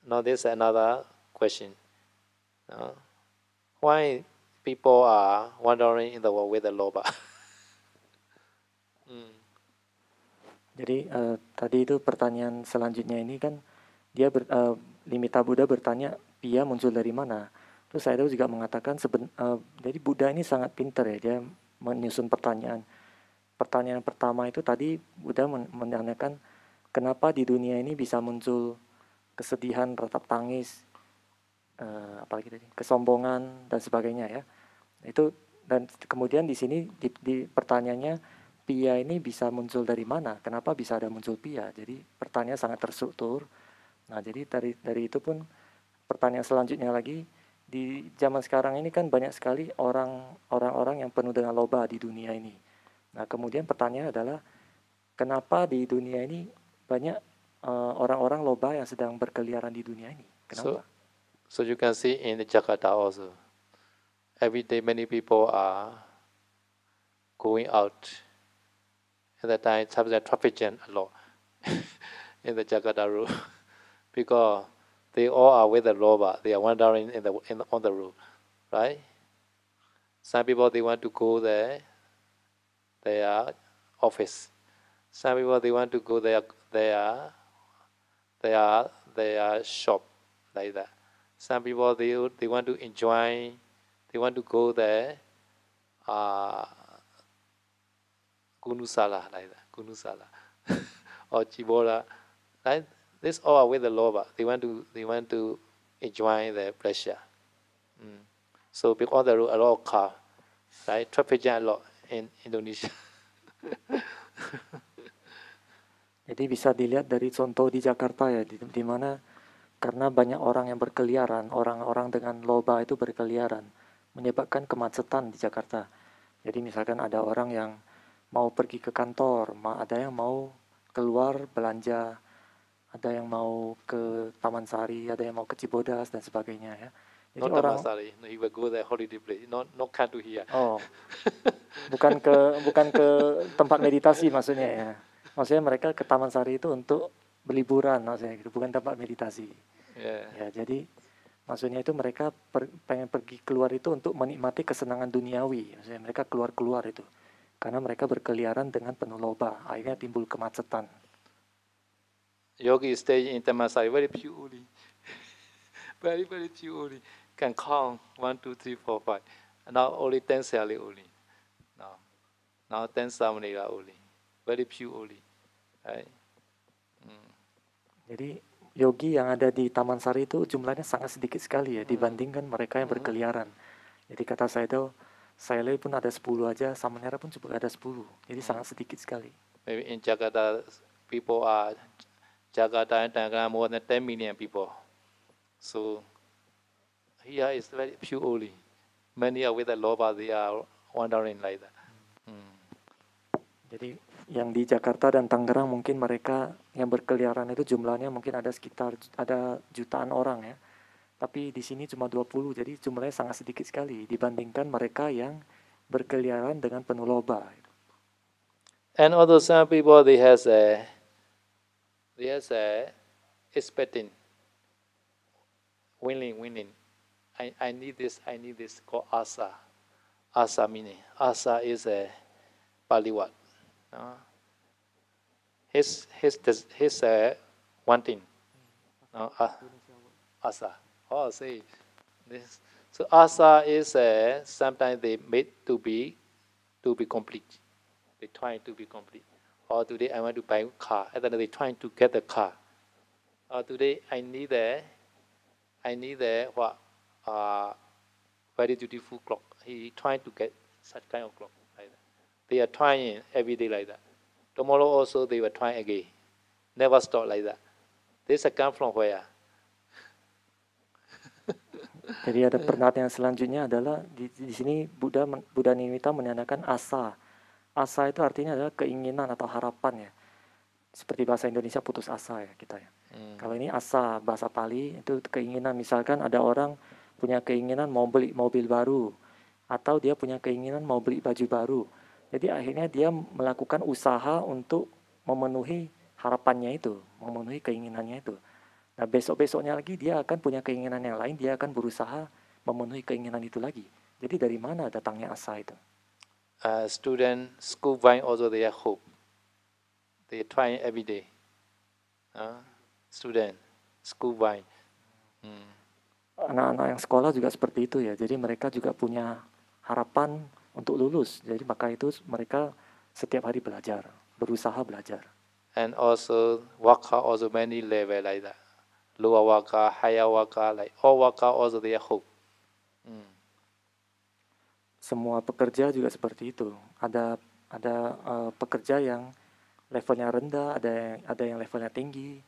now this is another question. No? Why people are wandering in the world with the loba? Jadi tadi itu pertanyaan selanjutnya ini kan dia Nimitta Buddha bertanya piya muncul dari mana. Terus saya juga mengatakan jadi Buddha ini sangat pintar ya, dia menyusun pertanyaan. Pertanyaan pertama itu tadi Buddha menanyakan kenapa di dunia ini bisa muncul kesedihan, ratap tangis, apalagi tadi kesombongan dan sebagainya ya. Itu dan kemudian di sini di pertanyaannya piya ini bisa muncul dari mana? Kenapa bisa ada muncul piya? Jadi pertanyaan sangat terstruktur. Nah, jadi dari itu pun pertanyaan selanjutnya lagi, di zaman sekarang ini kan banyak sekali orang-orang yang penuh dengan loba di dunia ini. Nah, kemudian pertanyaan adalah kenapa di dunia ini banyak orang-orang loba yang sedang berkeliaran di dunia ini? Kenapa? So you can see in Jakarta also, every day many people are going out. At that time, sometimes traffic jam a lot in the Jakarta road because they all are with the loba. They are wandering on the road, right? Some people they want to go their office. Some people they want to go their shop like that. Some people they want to enjoy. They want to go there. Gunusala like that, Gunusala or Chibora, right? This all are with the loba. They want to enjoy the pleasure. So because there are a lot of car, right? Traffic jam a lot in Indonesia. Jadi bisa dilihat dari contoh di Jakarta ya, di mana karena banyak orang yang berkeliaran, orang-orang dengan loba itu berkeliaran, menyebabkan kemacetan di Jakarta. Jadi misalkan ada orang yang mau pergi ke kantor, ada yang mau keluar belanja, ada yang mau ke Taman Sari, ada yang mau ke Cibodas dan sebagainya ya. Jadi Taman Sari, he will go there holiday place, not come to here. Oh, bukan ke tempat meditasi maksudnya ya. Maksudnya mereka ke Taman Sari itu untuk berliburan maksudnya gitu, bukan tempat meditasi. Yeah. Ya, jadi Maksudnya itu mereka pengen pergi keluar itu untuk menikmati kesenangan duniawi. Maksudnya mereka keluar itu. Karena mereka berkeliaran dengan penuh loba. Akhirnya timbul kemacetan. Yogi stay in Tamasari very few only. Very few only. Can count 1, 2, 3, 4, 5. Now only 10 sali only. Now 10 samanera only. Very few only. Right? Jadi yogi yang ada di Taman Sari itu jumlahnya sangat sedikit sekali ya dibandingkan mereka yang berkeliaran. Jadi kata saya pun ada 10 aja, Samanera pun juga ada 10. Jadi sangat sedikit sekali. Maybe in Jakarta, people are Jakarta and Tangerang more than 10 million people. So here is very few only. Many are with the loba, they are wandering like that. Jadi yang di Jakarta dan Tangerang mungkin mereka yang berkeliaran itu jumlahnya mungkin ada sekitar jutaan orang ya. Tapi di sini cuma 20, jadi jumlahnya sangat sedikit sekali dibandingkan mereka yang berkeliaran dengan penuh loba. And although some people they has a expecting winning. I need this called asa. Asa meaning. Asa is a Pali word. His wanting. Asa. Oh, say this. So asa is sometimes they made to be complete. They trying to be complete. Or today I want to buy a car, and then they trying to get the car. Or today I need a very beautiful clock. He trying to get such kind of clock like that. They are trying every day like that. Tomorrow also they will try again. Never stop like that. This come from where? Jadi ada pernyataan selanjutnya adalah di sini Buddha Nimitta menyatakan asa. Asa itu artinya adalah keinginan atau harapan ya. Seperti bahasa Indonesia putus asa ya kita ya. Kalau ini asa bahasa Pali itu keinginan, misalkan ada orang punya keinginan mau beli mobil baru atau dia punya keinginan mau beli baju baru. Jadi akhirnya dia melakukan usaha untuk memenuhi harapannya itu, memenuhi keinginannya itu. Nah besok-besoknya lagi dia akan punya keinginan yang lain, dia akan berusaha memenuhi keinginan itu lagi. Jadi dari mana datangnya asa itu? Student, school buying also their hope. They try every day. Student, school buying. Anak-anak yang sekolah juga seperti itu ya. Jadi mereka juga punya harapan untuk lulus. Jadi maka itu mereka setiap hari belajar, berusaha belajar. And also waka also many level like that. Lower waka, higher waka, like all waka also their hope. Semua pekerja juga seperti itu. Ada pekerja yang levelnya rendah, ada yang levelnya tinggi.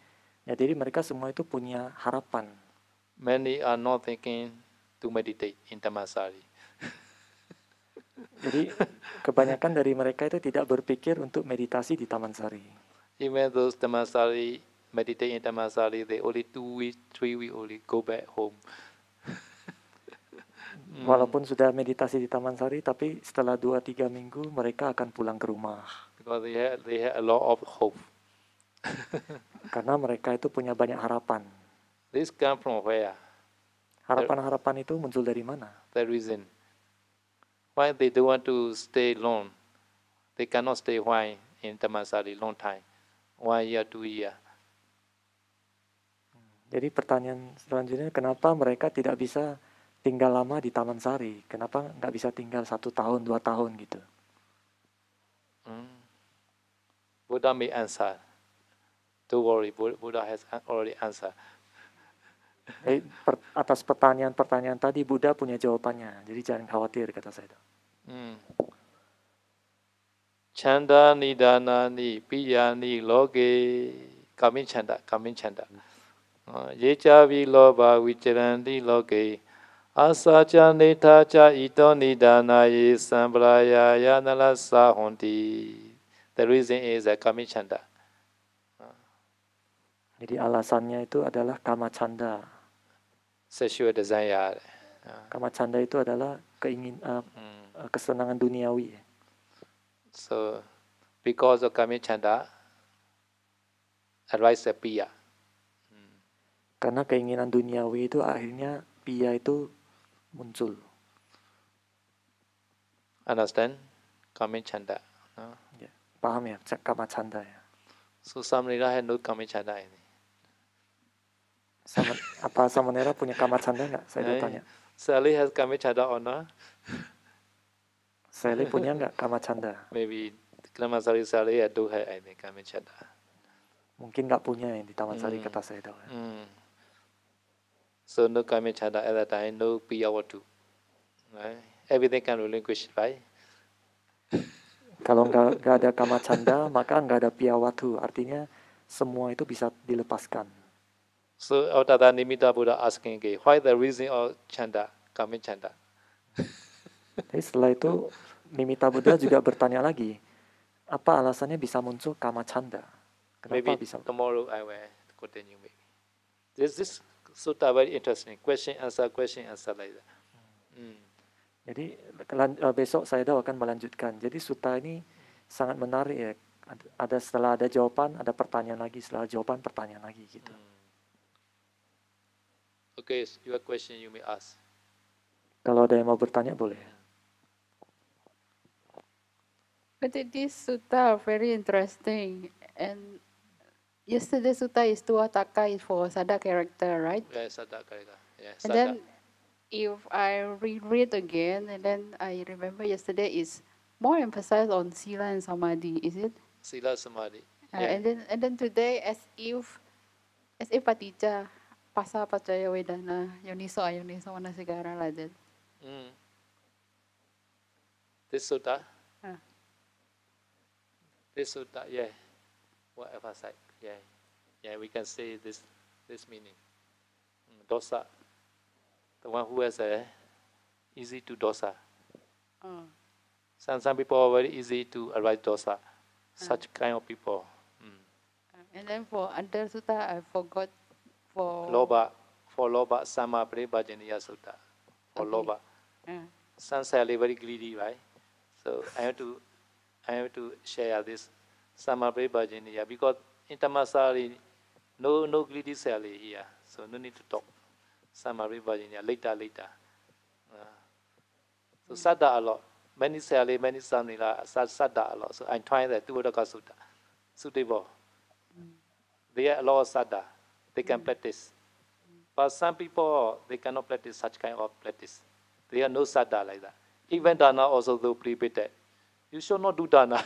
Ya, jadi mereka semua itu punya harapan. Many are not thinking to meditate in Tamasari. Jadi kebanyakan dari mereka itu tidak berpikir untuk meditasi di Taman Sari. Even those Tamasari meditate in Tamasari, they only 2 weeks, 3 weeks only go back home. Walaupun sudah meditasi di Taman Sari, tapi setelah 2-3 minggu mereka akan pulang ke rumah. Because they had a lot of hope. Karena mereka itu punya banyak harapan. This come from where? Harapan-harapan itu muncul dari mana? The reason. Why they don't want to stay long. They cannot stay why in Tamasari long time. 1 year, 2 year. Jadi pertanyaan selanjutnya, kenapa mereka tidak bisa tinggal lama di Taman Sari? Kenapa nggak bisa tinggal 1 tahun, 2 tahun gitu? Buddha may answer. Don't worry, Buddha has already answered. Atas pertanyaan-pertanyaan tadi Buddha punya jawabannya. Jadi jangan khawatir, kata saya. Chanda nidana ni piya ni loge kamin chanda. Yecha vi loba vicharanti loge asacha netacha ito nidana ye sambraya yanalasa honti. The reason is kami chanda. Jadi alasannya itu adalah kama chanda. Sexual desire. Kama chanda itu adalah kesenangan duniawi. So, because of kami chanda, arise a piya. Karena keinginan duniawi itu akhirnya pia itu muncul. Understand? Kami chanda. No? Ya, paham ya, kama chanda ya. So Samanera had no kami chanda ini. Apa Samanera punya kama chanda nggak? Saya udah tanya. Sally has kami chanda or not? Sally punya nggak kama chanda? Maybe Kramasari Sally do have ini kami chanda. Mungkin nggak punya yang di Taman Sari kata saya tahu. Ya. So no kami chanda at that time, no piyawatu. Right? Everything can relinquish, right? Kalau nggak ada kama chanda, maka nggak ada piyawatu. Artinya semua itu bisa dilepaskan. So after that, Nimitta Buddha asking again, why the reason of chanda, kami chanda? Jadi setelah itu Nimitta Buddha juga bertanya lagi, apa alasannya bisa muncul kama chanda? Kenapa Maybe bisa? tomorrow I will continue. Maybe this sutta very interesting. Question answer like that. Jadi besok saya akan melanjutkan. Jadi sutta ini sangat menarik ya. Setelah ada jawaban, ada pertanyaan lagi. Setelah jawaban, pertanyaan lagi gitu. Okay, your question you may ask. Kalau ada yang mau bertanya boleh. But this sutta are very interesting. And yesterday sutta is Tuataka is for Sada character, right? Yeah, Sada character. Yeah, And then if I reread again, and then I remember yesterday is more emphasized on sila and samadhi, is it? Sila samadhi. Yeah. And then today, as if paticca, pasa pacaya vedana, yoniso ayoniso manasigara like that. This sutta. This sutta, yeah. What emphasize? Yeah. We can say this meaning. Dosa. The one who has easy to dosa. Some people are very easy to arise dosa. Such kind of people. And then for other sutta, I forgot for loba sama pribhajaniya sutta. For loba. Some are very greedy, right? So I have to share this sama pribhajaniya because in Tamasari no greedy sally here. So no need to talk. Samari Virginia, later. So Sada a lot. Many Sally, many Samnila, Sada a lot. So I'm trying that Tuvodaka Sutta. Suitable. They are a lot of Sada. They can practice. But some people, they cannot practice such kind of practice. They are no Sada like that. Even Dana also though prohibited. You should not do Dana.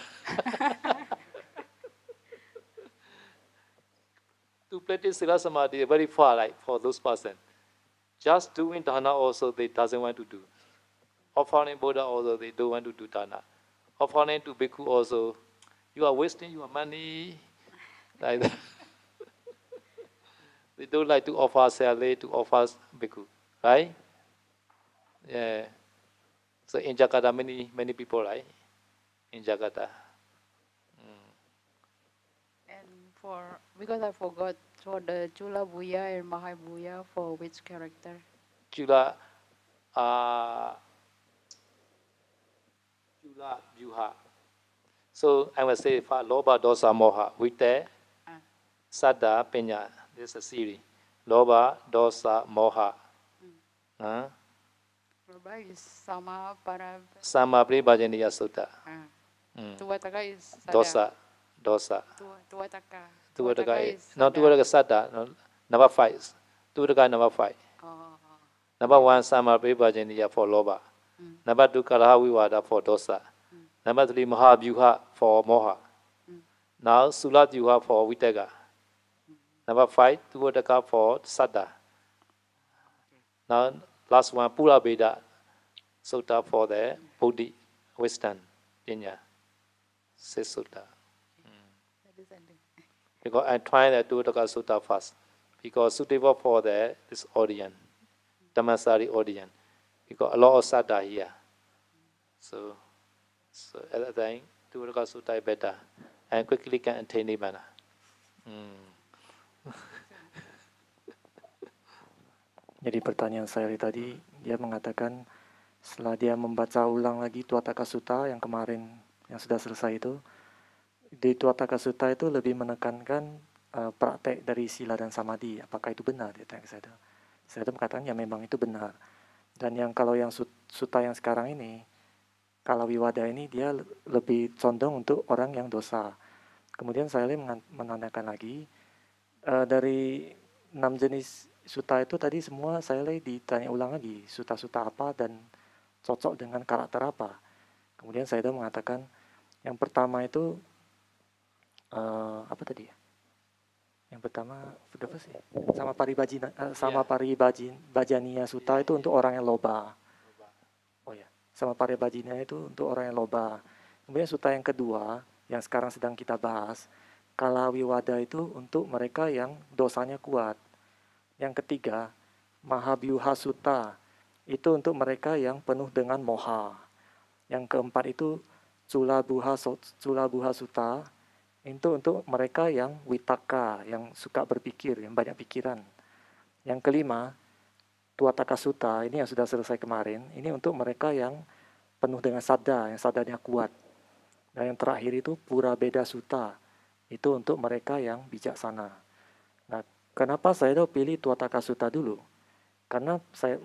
To practice Sila Samadhi very far, like for those persons. Just doing dana also they doesn't want to do. Offering Buddha also they don't want to do dana. Offering to bhikkhu also, you are wasting your money. Like that. They don't like to offer sale to offer bhikkhu, right? Yeah. So in Jakarta, many people, right? In Jakarta. And because I forgot, for the Chula Buya and Mahai Buya, for which character? Chula Vyuha. So I will say for Loba, Dosa, Moha, Vite, Sada, Penya. This is a series. Loba, Dosa, Moha. Loba is Sama para... Sama Pribhajaniya Sutta. Tuataka is Sada. Dosa. Tuataka is No, Tuataka Sada. No, number 5. Tuataka number 5. Number 1, Sama Pribhajaniya for Loba. Number 2, Kalaha Vivada for Dosa. Number 3, Mahavyuha for Moha. Now, Sula Vyuha for Vitaka. Number 5, Tuataka for Sada. Now, last one, Pura Veda Sutta for the Bodhi, wisdom, Pinya. 6 Sutta. Because I'm trying to do the Sutta first. Because suitable for this audience, Dhammasari audience. Because a lot of Sada here. So at that time, do the Sutta better. And quickly can attain Nibbana. Jadi pertanyaan saya tadi, dia mengatakan setelah dia membaca ulang lagi Tuataka Sutta yang kemarin, yang sudah selesai itu, di Tuataka Sutta itu lebih menekankan praktek dari sila dan samadhi. Apakah itu benar? Dia tanya ke saya. Saya mengatakan ya memang itu benar. Dan yang kalau yang sutta yang sekarang ini, kalau Wiwada ini dia lebih condong untuk orang yang dosa. Kemudian saya menanyakan lagi, dari 6 jenis sutta itu tadi semua saya ditanya ulang lagi, sutta-sutta apa dan cocok dengan karakter apa. Kemudian saya mengatakan yang pertama itu apa tadi ya? Yang pertama apa sih? Sama Paribajaniya Sutta itu untuk orang yang loba. Oh ya, sama Paribajaniya itu untuk orang yang loba. Kemudian sutta yang kedua yang sekarang sedang kita bahas, Kalawiwada itu untuk mereka yang dosanya kuat. Yang ketiga, Mahabyuha Sutta itu untuk mereka yang penuh dengan moha. Yang keempat itu Culabuha Sutta itu untuk mereka yang witaka, yang suka berpikir, yang banyak pikiran. Yang kelima, Tuataka Sutta, ini yang sudah selesai kemarin, ini untuk mereka yang penuh dengan sadda, yang sadarnya kuat. Dan yang terakhir itu Pura Beda Sutta, itu untuk mereka yang bijaksana. Nah, kenapa saya pilih Tuataka Sutta dulu? Karena saya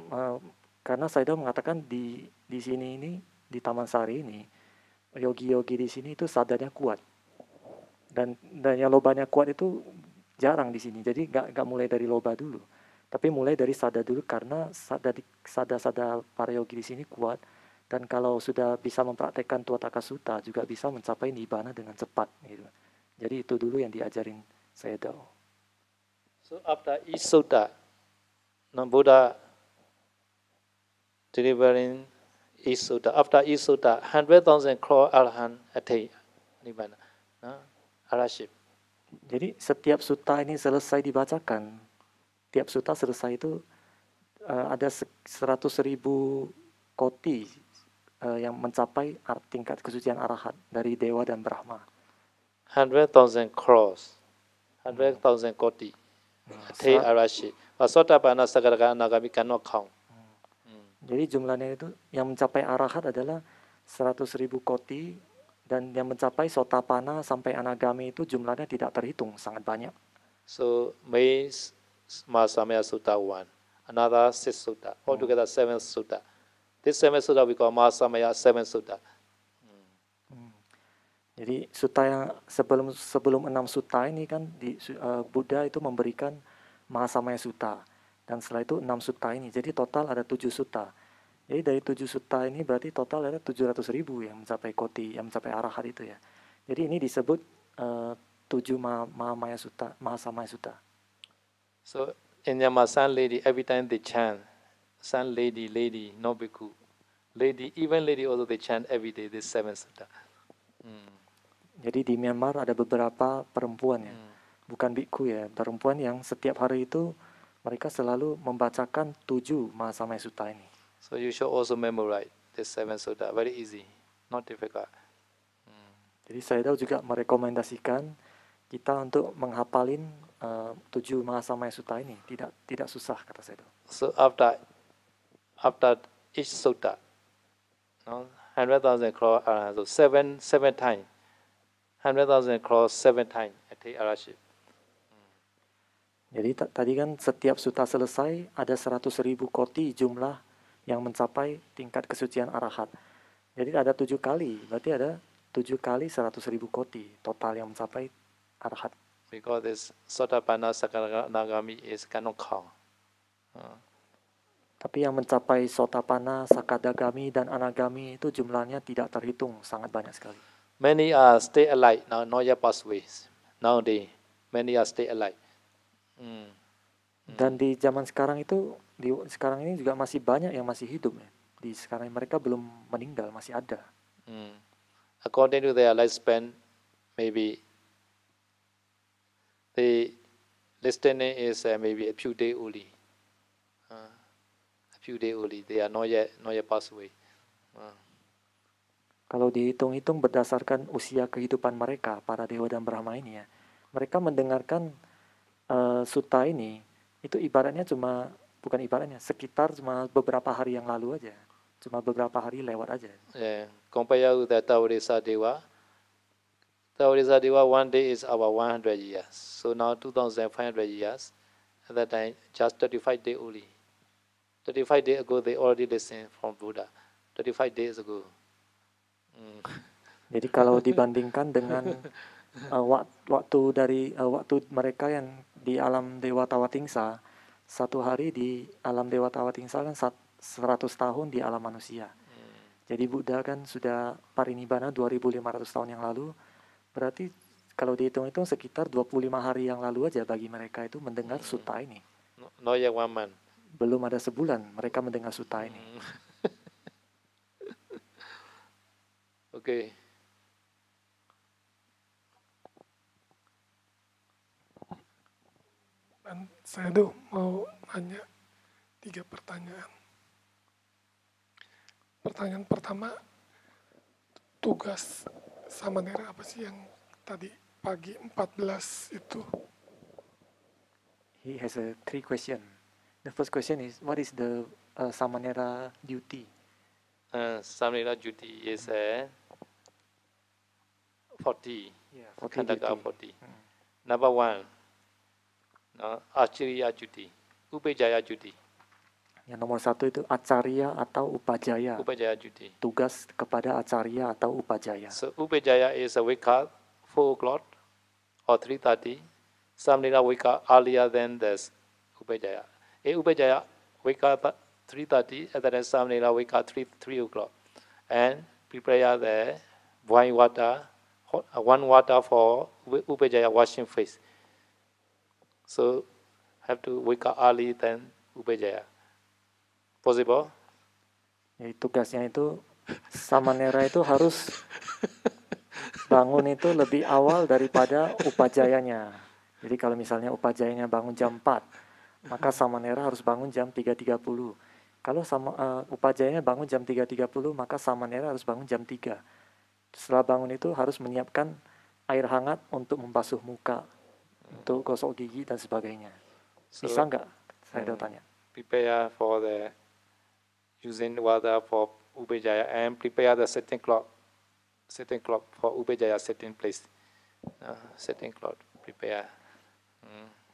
mengatakan di sini ini, di Taman Sari ini, yogi-yogi di sini itu sadarnya kuat. Dan yang lobanya kuat itu jarang di sini. Jadi nggak mulai dari loba dulu. Tapi mulai dari sada dulu karena sada para yogi di sini kuat. Dan kalau sudah bisa mempraktekkan Tuataka Sutta juga bisa mencapai nibbana dengan cepat. Gitu. Jadi itu dulu yang diajarin Sayadaw. So after each sutta, Buddha delivering each sutta. After each sutta, 100,000 crore arahant attain nibbana. Araship. Jadi setiap sutta ini selesai dibacakan, tiap sutta selesai itu ada 100.000 koti yang mencapai tingkat kesucian arahat dari Dewa dan Brahma. 100,000 crores, 100,000 koti. Attain araship. Sotapanna, Sakadagami, Anagami cannot count. Jadi jumlahnya itu yang mencapai arahat adalah 100.000 koti. Dan yang mencapai Sotapanna sampai Anagami itu jumlahnya tidak terhitung, sangat banyak. So, main Mahasamaya Sutta 1, another 6 sutta, altogether 7 sutta. This 7 sutta we call Mahasamaya 7 sutta. Jadi sutta yang sebelum 6 sutta ini kan Buddha itu memberikan Mahasamaya Sutta. Dan setelah itu 6 sutta ini. Jadi total ada 7 sutta. Jadi dari 7 sutta ini berarti total ada 700.000 yang mencapai koti, yang mencapai arahat itu ya. Jadi ini disebut 7 Mahasamaya Sutta. So in Myanmar, Sun lady, every time they chant, Sun lady, no bhikkhu. Lady, even lady also they chant every day this 7 sutta. Jadi di Myanmar ada beberapa perempuan ya, bukan bhikkhu ya, perempuan yang setiap hari itu mereka selalu membacakan 7 Mahasamaya Sutta ini. So you should also memorize this 7 sutta. Very easy, not difficult. Jadi saya juga merekomendasikan kita untuk menghafalin 7 Mahasamaya Sutta ini. Tidak susah kata saya. So after each sutta, 100,000 crore arahant, so 7 times, 100,000 crore 7 times attain araship. Jadi tadi kan setiap sutta selesai ada 100.000 koti jumlah yang mencapai tingkat kesucian arahat. Jadi ada 7 kali, berarti ada 7 kali 100.000 koti total yang mencapai arahat. Because this Sotapanna, Sakadagami is cannot count. Tapi yang mencapai Sotapanna, Sakadagami, dan Anagami itu jumlahnya tidak terhitung, sangat banyak sekali. Many are stay alive now, not yet pass away. Nowadays, many are stay alive. Dan di zaman sekarang itu, sekarang ini juga masih banyak yang masih hidup ya. Di sekarang mereka belum meninggal, masih ada. According to their lifespan, maybe the listening is maybe a few days only. A few days only. They are not yet pass away. Kalau dihitung-hitung berdasarkan usia kehidupan mereka, para dewa dan Brahma ini ya, mereka mendengarkan sutta ini, itu ibaratnya sekitar cuma beberapa hari yang lalu aja. Cuma beberapa hari lewat aja. Compare with the Taurisa Deva. Taurisa Deva, one day is about 100 years. So now 2,500 years. At that time, just 35 days only. 35 days ago, they already listened from Buddha. 35 days ago. Jadi kalau dibandingkan dengan waktu mereka yang di alam Dewa Tawatingsa, 1 hari di alam Dewa Tawatingsa kan 100 tahun di alam manusia. Jadi Buddha kan sudah parinibbana 2500 tahun yang lalu. Berarti kalau dihitung-hitung sekitar 25 hari yang lalu aja bagi mereka itu mendengar sutta ini. No yet 1 month. Belum ada sebulan mereka mendengar sutta ini. Okay. Dan saya tuh mau nanya 3 pertanyaan. Pertanyaan pertama, tugas samanera apa sih yang tadi pagi 14 itu? He has 3 questions. The first question is, what is the samanera duty? Samanera duty is 40. Yeah, Khandaka 40. Number 1, Acharya duty, Upajaya duty. Yang nomor 1 itu acarya atau upajaya. Upajaya duty. Tugas kepada acarya atau upajaya. So Upajaya is a wake up 4 o'clock or 3:30. Samanera wake up earlier than the Upajaya. Upajaya wake up 3:30, and then Samanera wake up 3 o'clock. And prepare the boiling water, one water for Upajaya washing face. So have to wake up early than Upajaya. Possible? Jadi tugasnya itu samanera itu harus bangun itu lebih awal daripada upajayanya. Jadi kalau misalnya upajayanya bangun jam 4, maka samanera harus bangun jam 3.30. Kalau upajayanya bangun jam 3.30, maka samanera harus bangun jam 3. Setelah bangun itu harus menyiapkan air hangat untuk membasuh muka, untuk gosok gigi dan sebagainya. Bisa nggak? Saya udah tanya. Prepare for the using water for Upajaya and prepare the setting clock for Upajaya setting place. Setting clock prepare.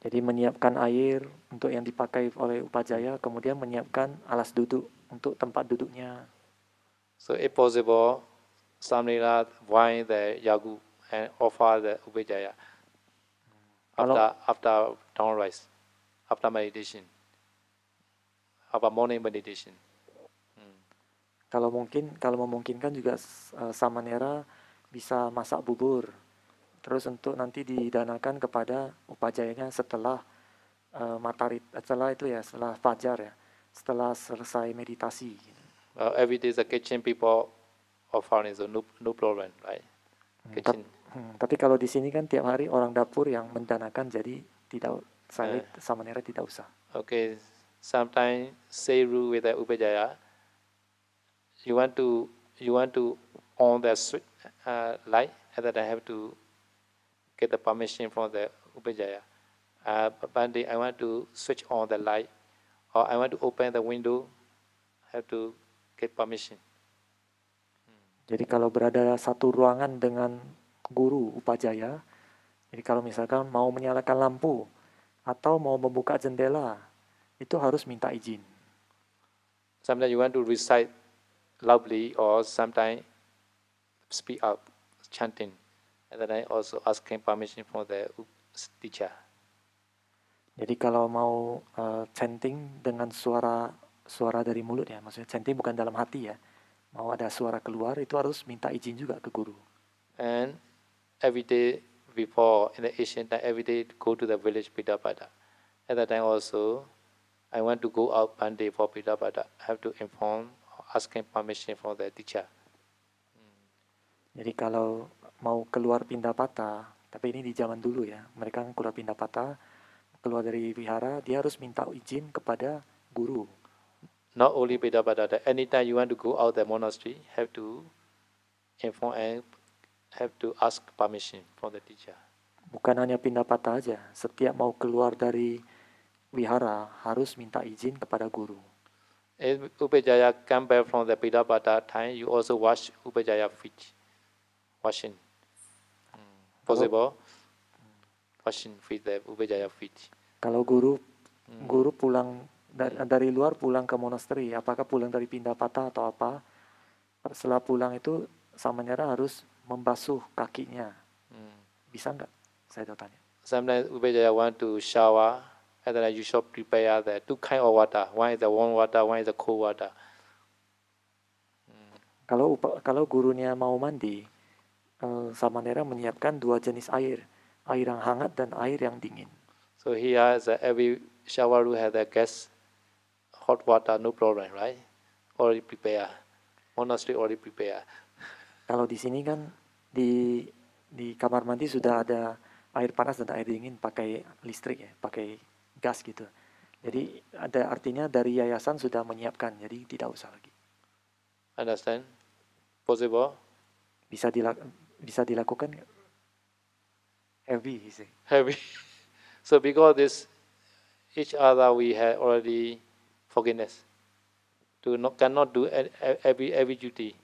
Jadi menyiapkan air untuk yang dipakai oleh upajaya, kemudian menyiapkan alas duduk untuk tempat duduknya. So if possible, Samanera wine the yagu and offer the Upajaya after dawnrise, after meditation, after morning meditation. Kalau memungkinkan juga samanera bisa masak bubur, terus untuk nanti didanakan kepada upajayanya setelah setelah fajar ya, setelah selesai meditasi. Every day the kitchen people offering, so no problem, right? Kitchen. Tapi kalau di sini kan tiap hari orang dapur yang mendanakan, jadi samanera tidak usah. Okay, sometimes say rule with the Upajaya. You want to on the light, and then I have to get the permission from the Upajaya. But I want to switch on the light, or I want to open the window, have to get permission. Jadi kalau berada satu ruangan dengan guru upajaya, jadi kalau misalkan mau menyalakan lampu atau mau membuka jendela, itu harus minta izin. Sometimes you want to recite loudly, or sometimes speak up, chanting, and then I also asking permission from the teacher. Jadi kalau mau chanting dengan suara dari mulut ya, maksudnya chanting bukan dalam hati ya, mau ada suara keluar itu harus minta izin juga ke guru. And every day before, in the ancient time, every day go to the village Pidapada. At that time also, I want to go out one day for Pidapada. I have to inform, asking permission from the teacher. Jadi kalau mau keluar Pindapata, tapi ini di zaman dulu ya, mereka keluar Pindapata, keluar dari wihara, dia harus minta izin kepada guru. Not only Pidapada, anytime you want to go out the monastery, have to inform and have to ask permission from the teacher. Bukan hanya Pindapata aja, setiap mau keluar dari wihara harus minta izin kepada guru. If Upajaya come back from the Pidapada time, you also wash Upajaya feet. Washing. Possible? Washing feet, the Upajaya feet. Kalau guru pulang dari luar pulang ke monasteri, apakah pulang dari Pindapata atau apa, setelah pulang itu Samanera harus membasuh kakinya. Bisa nggak? Saya mau tanya. Sometimes Upajaya want to shower, and then you should prepare the two kind of water. One is the warm water, one is the cold water. Kalau gurunya mau mandi, Samanera menyiapkan dua jenis air yang hangat dan air yang dingin. So here, every shower room has a gas, hot water, no problem, right? Already prepare. Monastery already prepare. Kalau di sini kan di kamar mandi sudah ada air panas dan air dingin pakai listrik ya, pakai gas gitu. Jadi artinya dari yayasan sudah menyiapkan, jadi tidak usah lagi. Understand? Possible? Bisa dilakukan nggak? Heavy, he say. Heavy. So because each other we have already forgiveness. Cannot do every duty.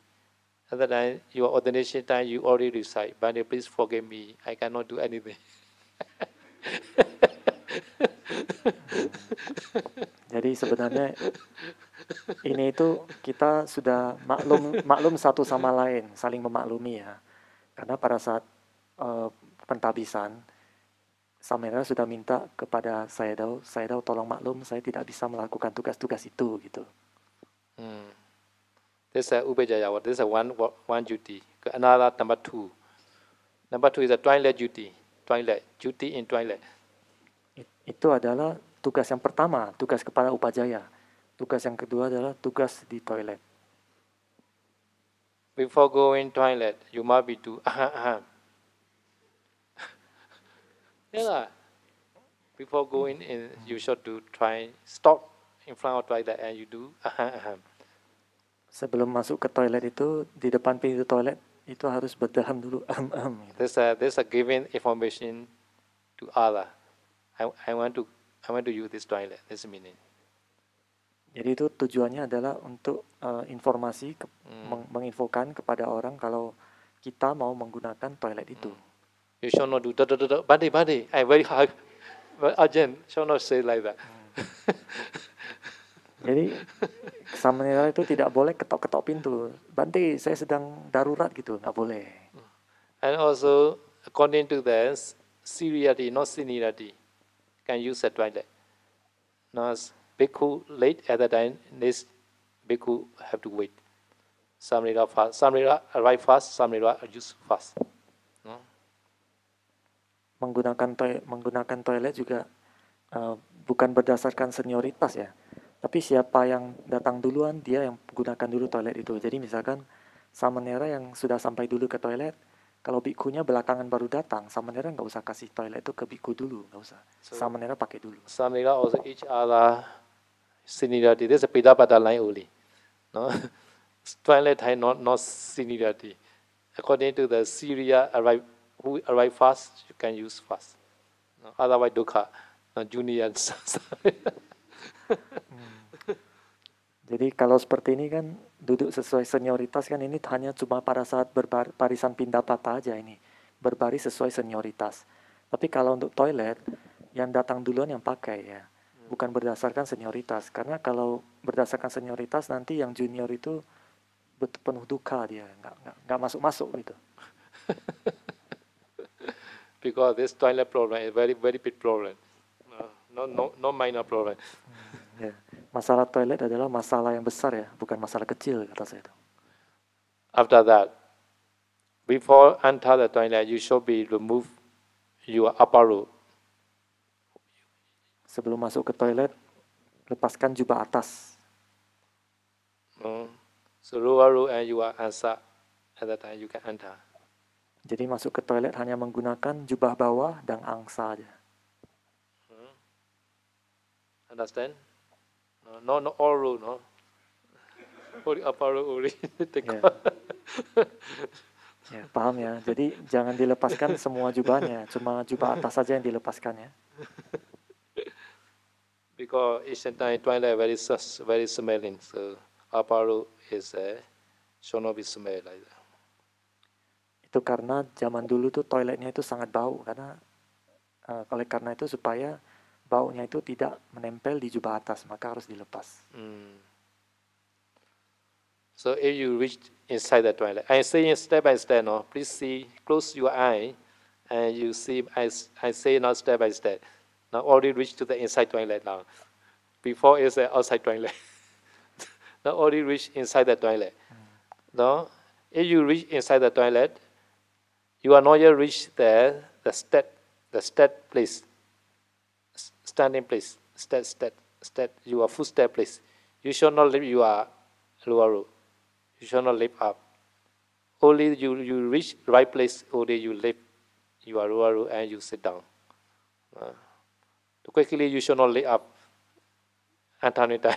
At that time, your ordination time, you already recite, Bhante, please forgive me. I cannot do anything. Jadi sebenarnya ini itu kita sudah maklum satu sama lain, saling memaklumi ya. Karena pada saat pentabisan, Samanera sudah minta kepada Sayadaw tolong maklum, saya tidak bisa melakukan tugas-tugas itu gitu. This is Upajaya. This is one duty. Another number two. Number two is a toilet duty. Duty in toilet. Itu adalah tugas yang pertama, tugas kepada Upajaya. Tugas yang kedua adalah tugas di toilet. Before going toilet, you must be do Yeah. Before going in, you should stop in front of toilet and you do Sebelum masuk ke toilet itu, di depan pintu toilet itu harus berdaham dulu. Gitu. There's a giving information to Allah. I want to use this toilet. This meaning. Jadi itu tujuannya adalah untuk informasi, menginfokan kepada orang kalau kita mau menggunakan toilet itu. You should not do Bhante, I very hard, urgent. Should not say like that. Jadi Samanera itu tidak boleh ketok-ketok pintu. Bhante, saya sedang darurat gitu, nggak boleh. And also, according to the seriality, not seniority, can use the toilet. Now, bhikkhu late at the time, this bhikkhu have to wait. Samanera fast, Samanera arrive fast, Samanera use fast. No? Menggunakan toilet juga bukan berdasarkan senioritas ya. Tapi siapa yang datang duluan, dia yang gunakan dulu toilet itu. Jadi misalkan Samanera yang sudah sampai dulu ke toilet, kalau bikkunya belakangan baru datang, Samanera nggak usah kasih toilet itu ke bikku dulu, nggak usah. Samanera pakai dulu. Samanera also each other seniority. This is a Pidapata line only. No? Toilet has not seniority. According to the Syria who arrive fast, you can use fast. No? Otherwise, dukkha, junior. Jadi kalau seperti ini kan duduk sesuai senioritas kan ini hanya cuma pada saat barisan Pindapata aja ini. Berbaris sesuai senioritas. Tapi kalau untuk toilet, yang datang duluan yang pakai ya. Bukan berdasarkan senioritas. Karena kalau berdasarkan senioritas nanti yang junior itu penuh duka dia. Nggak masuk-masuk gitu. Because this toilet problem is very, very big problem. No minor problem. Ya. Masalah toilet adalah masalah yang besar ya, bukan masalah kecil kata saya itu. After that, before enter the toilet, you should be remove your upper robe. Sebelum masuk ke toilet, lepaskan jubah atas. So lower robe and your answer at that time you can enter. Jadi masuk ke toilet hanya menggunakan jubah bawah dan angsa aja. Understand? No, all robe, no. Only upper robe only. Ya, paham ya. Jadi jangan dilepaskan semua jubahnya, cuma jubah atas saja yang dilepaskan ya. Because Asian time toilet very smelling, so upper robe is should not be smell like that. Itu karena zaman dulu tuh toiletnya itu sangat bau karena oleh karena itu supaya baunya itu tidak menempel di jubah atas, maka harus dilepas. So if you reach inside the toilet, I say step by step, no? Please see, close your eye, and you see, I say now step by step. Now already reach to the inside toilet now. Before is the outside toilet. Now already reach inside the toilet. No? If you reach inside the toilet, you are not yet reached there, the step place, standing place, step, your footstep place. You should not leave your lower room. You should not lift up. Only you reach right place, only you lift your lower room and you sit down. Quickly you should not lift up. Antanita.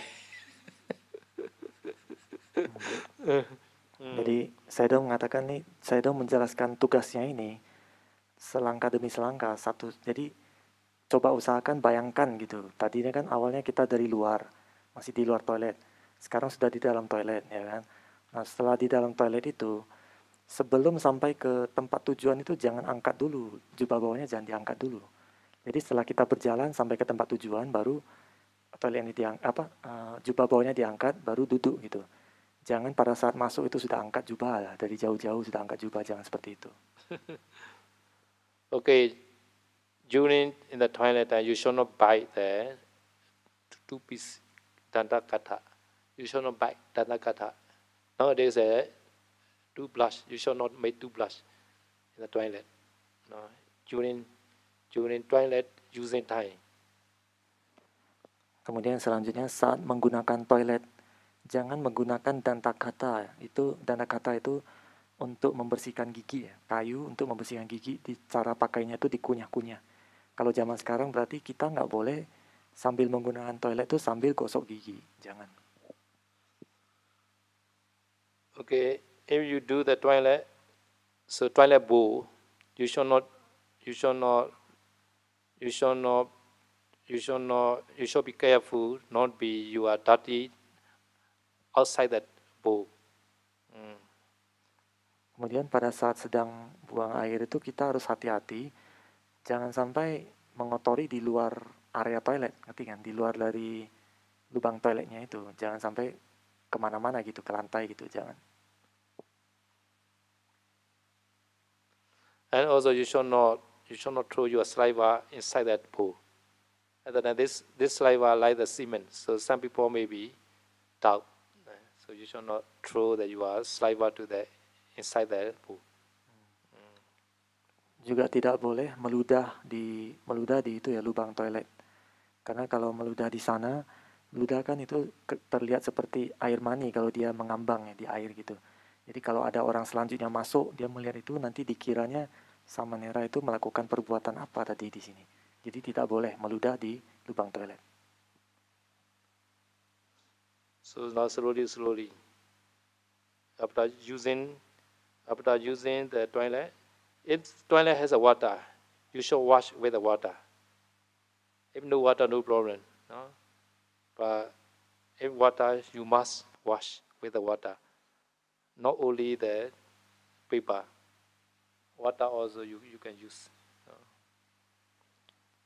Jadi Sayadaw mengatakan nih, Sayadaw menjelaskan tugasnya ini selangkah demi selangkah satu. Jadi coba usahakan bayangkan gitu. Tadinya kan awalnya kita dari luar, masih di luar toilet. Sekarang sudah di dalam toilet, ya kan. Nah setelah di dalam toilet itu, sebelum sampai ke tempat tujuan itu jangan angkat dulu, jubah bawahnya jangan diangkat dulu. Jadi setelah kita berjalan sampai ke tempat tujuan, baru toilet ini jubah bawahnya diangkat, baru duduk gitu. Jangan pada saat masuk itu sudah angkat jubah lah, dari jauh-jauh sudah angkat jubah, jangan seperti itu. Okay, during in the toilet, you should not bite the two-piece dandakata. You should not bite dandakata. Nowadays, two blush. You should not make two blush in the toilet. No, during toilet using time. Kemudian selanjutnya saat menggunakan toilet, jangan menggunakan dandakata. Dandakata itu untuk membersihkan gigi ya. Kayu untuk membersihkan gigi, cara pakainya itu dikunyah-kunyah. Kalau zaman sekarang berarti kita nggak boleh sambil menggunakan toilet itu sambil gosok gigi. Jangan. Okay, if you do the toilet, so toilet bowl, you should be careful not be you are dirty outside that bowl. Kemudian pada saat sedang buang air itu kita harus hati-hati, jangan sampai mengotori di luar area toilet, ngerti kan? Di luar dari lubang toiletnya itu, jangan sampai kemana-mana gitu, ke lantai gitu, jangan. And also you should not throw your saliva inside that bowl. And then this saliva like the cement, so some people may be doubt. So you should not throw your saliva to the inside the bowl. Juga tidak boleh meludah di itu ya, lubang toilet. Karena kalau meludah di sana, meludah kan itu terlihat seperti air mani kalau dia mengambang ya di air gitu. Jadi kalau ada orang selanjutnya masuk, dia melihat itu nanti dikiranya Samanera itu melakukan perbuatan apa tadi di sini. Jadi tidak boleh meludah di lubang toilet. So now slowly. After using the toilet, if toilet has a water, you should wash with the water. If no water, no problem. No? But if water, you must wash with the water. Not only the paper. Water also you can use.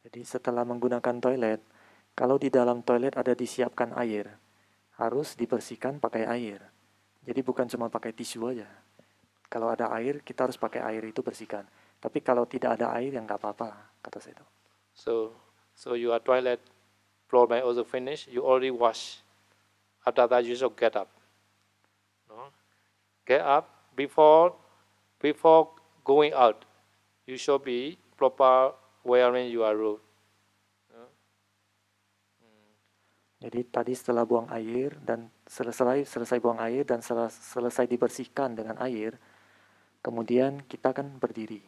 Jadi setelah menggunakan toilet, kalau di dalam toilet ada disiapkan air, harus dibersihkan pakai air. Jadi bukan cuma pakai tisu aja. Kalau ada air, kita harus pakai air itu bersihkan. Tapi kalau tidak ada air, ya nggak apa-apa, kata saya itu. So your toilet problem also finished. You already wash. After that, you should get up. No? Get up before going out. You should be proper wearing your robe. Jadi tadi setelah buang air dan selesai buang air dan selesai dibersihkan dengan air, kemudian kita akan berdiri.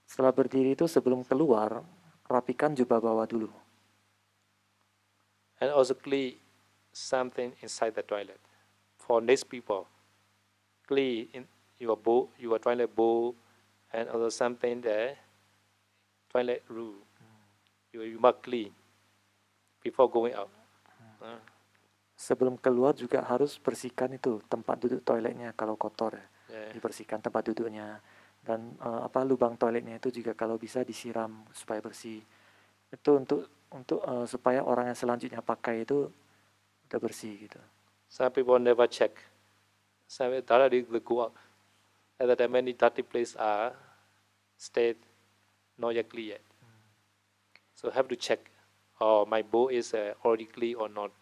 Setelah berdiri itu sebelum keluar, rapikan jubah bawah dulu. And also clean something inside the toilet. For next people, clean in your bowl, your toilet bowl, and also something the toilet room. You must clean before going out. Sebelum keluar juga harus bersihkan itu tempat duduk toiletnya kalau kotor ya. Dibersihkan tempat duduknya dan lubang toiletnya itu juga kalau bisa disiram supaya bersih. Itu untuk supaya orang yang selanjutnya pakai itu udah bersih gitu. Some people never check. Some people directly go out. At that time, many dirty places are stayed not yet clear yet. So have to check. Oh, my bowl is already clean or not.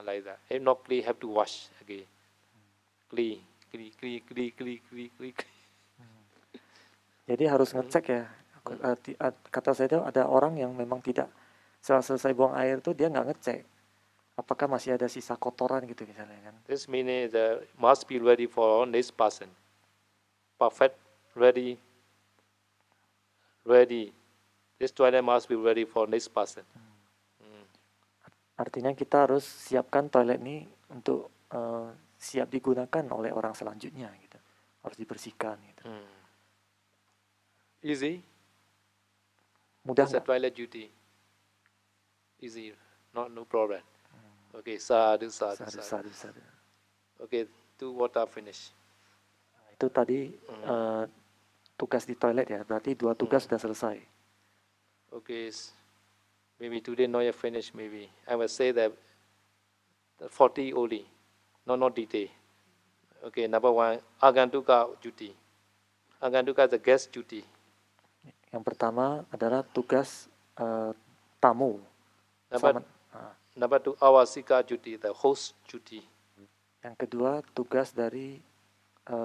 Like that. If not clean, have to wash again. Clean. Jadi harus ngecek ya. Kata saya itu ada orang yang memang tidak setelah selesai buang air itu dia nggak ngecek apakah masih ada sisa kotoran gitu misalnya kan. This means that must be ready for next person. Perfect, ready. This toilet must be ready for next person. Artinya kita harus siapkan toilet ini untuk siap digunakan oleh orang selanjutnya gitu. Harus dibersihkan gitu. Easy? Mudah It's a nggak? toilet duty. Easy, no problem. Okay, sadhu. Okay, 2 water finish. Itu tadi tugas di toilet ya, berarti 2 tugas sudah selesai. Okay, maybe today not yet finished. Maybe I will say that 40 only, not detail. Okay, number 1, agantuka duty. Agantuka is the guest duty. Yang pertama adalah tugas tamu. Number 2, awasika duty, the host duty. Yang kedua tugas dari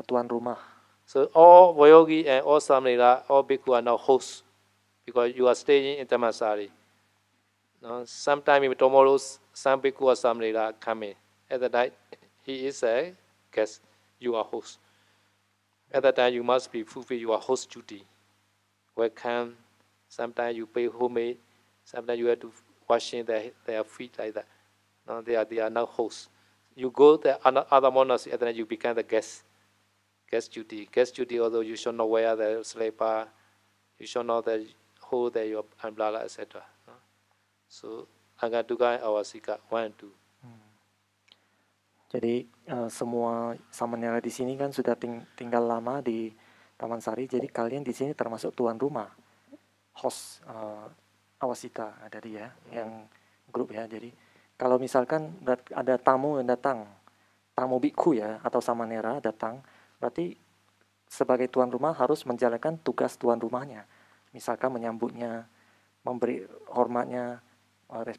tuan rumah. So all Vayogi and all Samnera, all bhikkhu are now hosts because you are staying in Dhammasari. No, sometime if tomorrow some bhikkhu or Samnera come in. At that time, he is a guest, you are host. At that time, you must be fulfill your host duty. Welcome. Sometimes you pay homemade. Sometimes you have to washing their feet like that. No, they are now hosts. You go to other monastery, and then you become the guest. Guest duty. Guest duty, although you should not wear the slipper, you should not hold your umbrella, etc. No? So, Angatuka and Awasika, 1 and 2. Jadi semua samanera di sini kan sudah tinggal lama di Taman Sari, jadi kalian di sini termasuk tuan rumah, host Awasika ada dia, yang grup ya. Jadi kalau misalkan ada tamu yang datang, tamu bhikkhu ya atau samanera datang, berarti sebagai tuan rumah harus menjalankan tugas tuan rumahnya. Misalkan menyambutnya, memberi hormatnya,